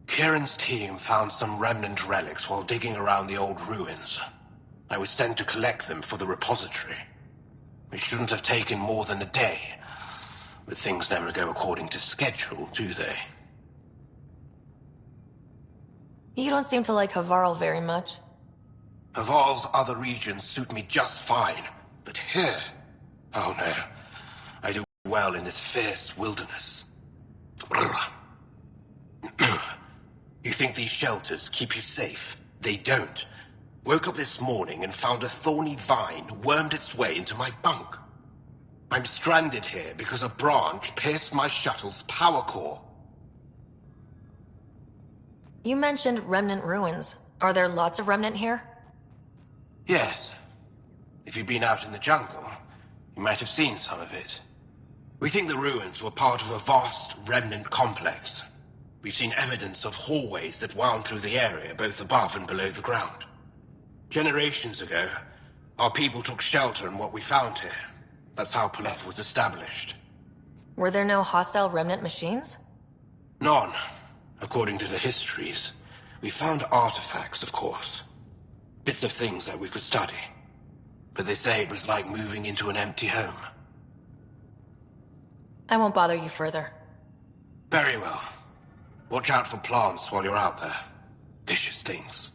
Kieran's team found some remnant relics while digging around the old ruins. I was sent to collect them for the repository. It shouldn't have taken more than a day. But things never go according to schedule, do they? You don't seem to like Havarl very much. Havarl's other regions suit me just fine. But here... oh no. I do well in this fierce wilderness. You think these shelters keep you safe? They don't. Woke up this morning and found a thorny vine wormed its way into my bunk. I'm stranded here because a branch pierced my shuttle's power core. You mentioned remnant ruins. Are there lots of remnant here? Yes. If you've been out in the jungle, you might have seen some of it. We think the ruins were part of a vast remnant complex. We've seen evidence of hallways that wound through the area, both above and below the ground. Generations ago, our people took shelter in what we found here. That's how Polef was established. Were there no hostile remnant machines? None, according to the histories. We found artifacts, of course. Bits of things that we could study. But they say it was like moving into an empty home. I won't bother you further. Very well. Watch out for plants while you're out there. Vicious things.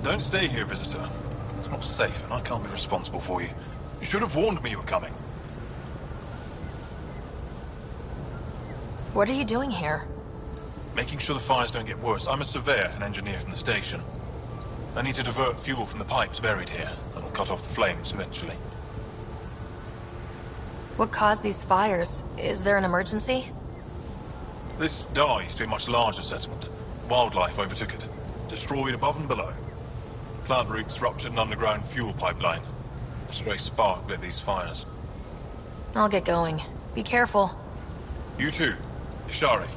Don't stay here, visitor. It's not safe, and I can't be responsible for you. You should have warned me you were coming. What are you doing here? Making sure the fires don't get worse. I'm a surveyor and engineer from the station. I need to divert fuel from the pipes buried here. That'll cut off the flames eventually. What caused these fires? Is there an emergency? This dye used to be a much larger settlement. Wildlife overtook it. Destroyed above and below. Plant roots ruptured an underground fuel pipeline. A stray spark lit these fires. I'll get going. Be careful. You too. Ishari.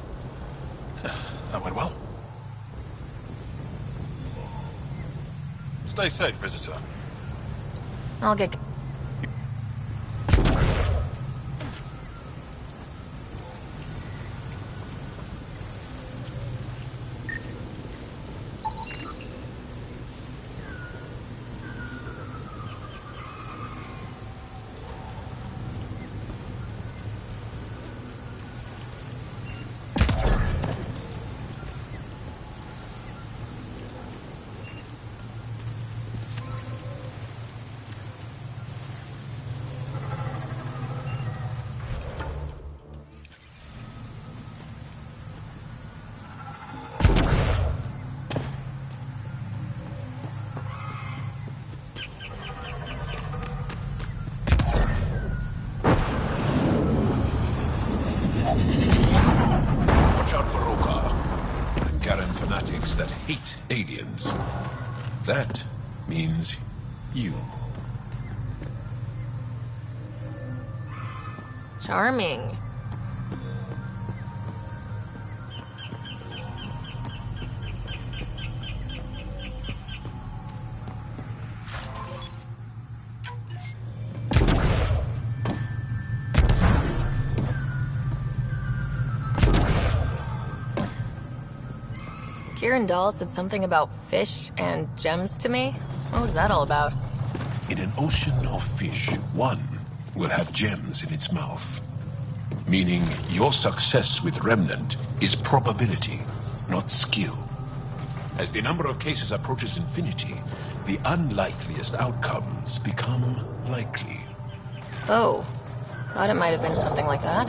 That went well. Stay safe, visitor. I'll get... That hate aliens. That means you. Charming. Kieran Dahl said something about fish and gems to me. What was that all about? In an ocean of fish, one will have gems in its mouth. Meaning your success with Remnant is probability, not skill. As the number of cases approaches infinity, the unlikeliest outcomes become likely. Oh, thought it might have been something like that.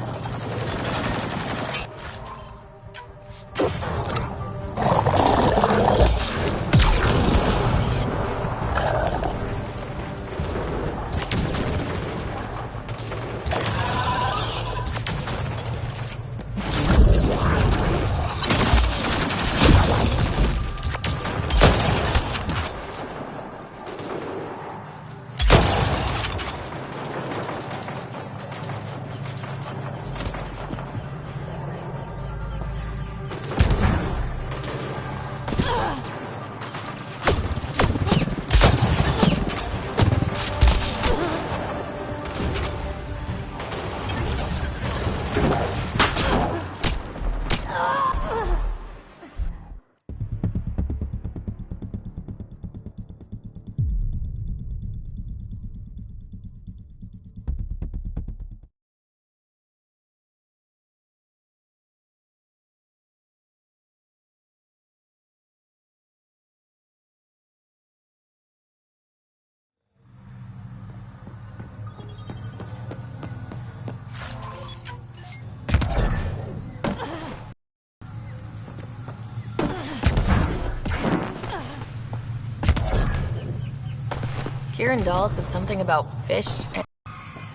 Kieran Dahl said something about fish and...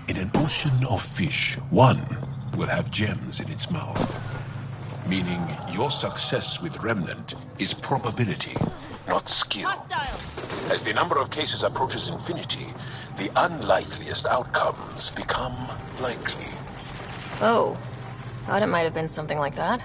In an ocean of fish, one will have gems in its mouth. Meaning your success with Remnant is probability, not skill. Hostile. As the number of cases approaches infinity, the unlikeliest outcomes become likely. Oh, thought it might have been something like that.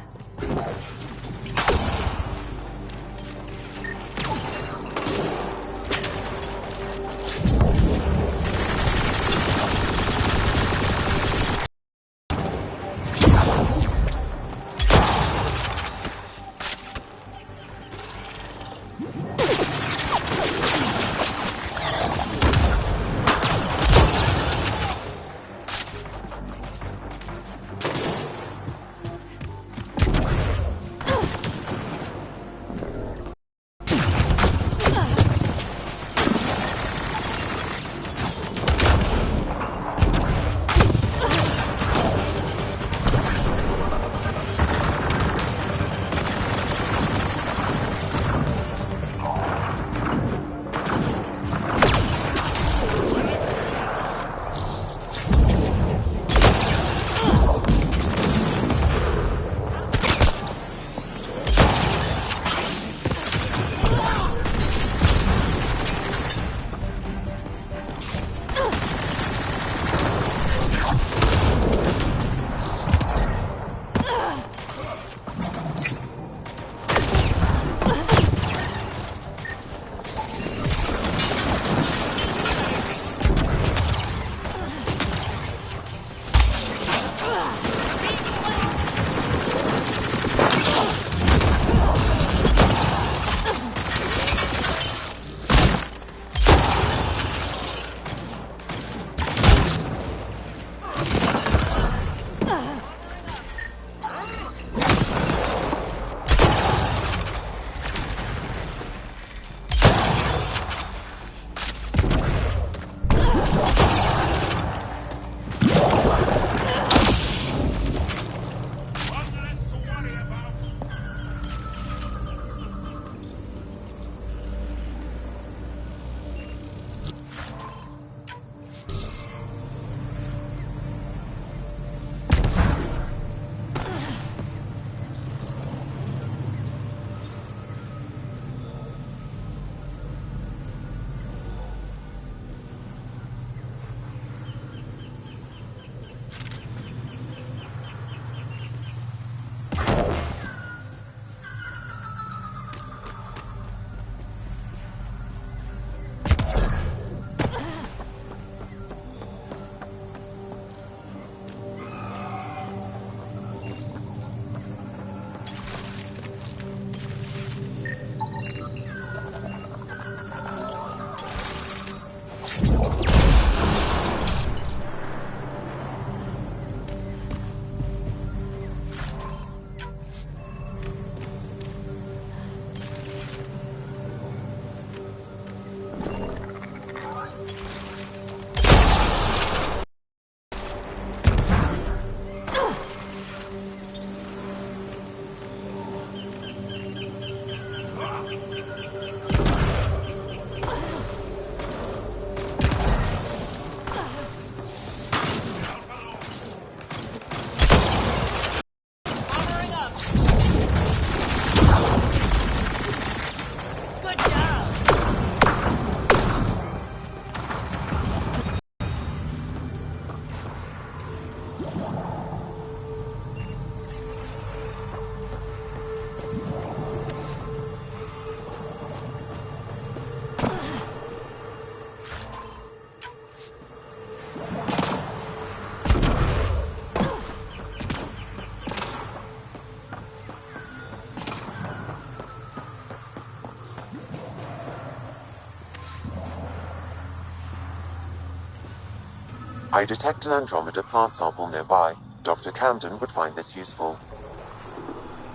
I detect an Andromeda plant sample nearby. Dr. Camden would find this useful.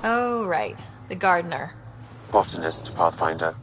Oh, right. The gardener. Botanist, Pathfinder.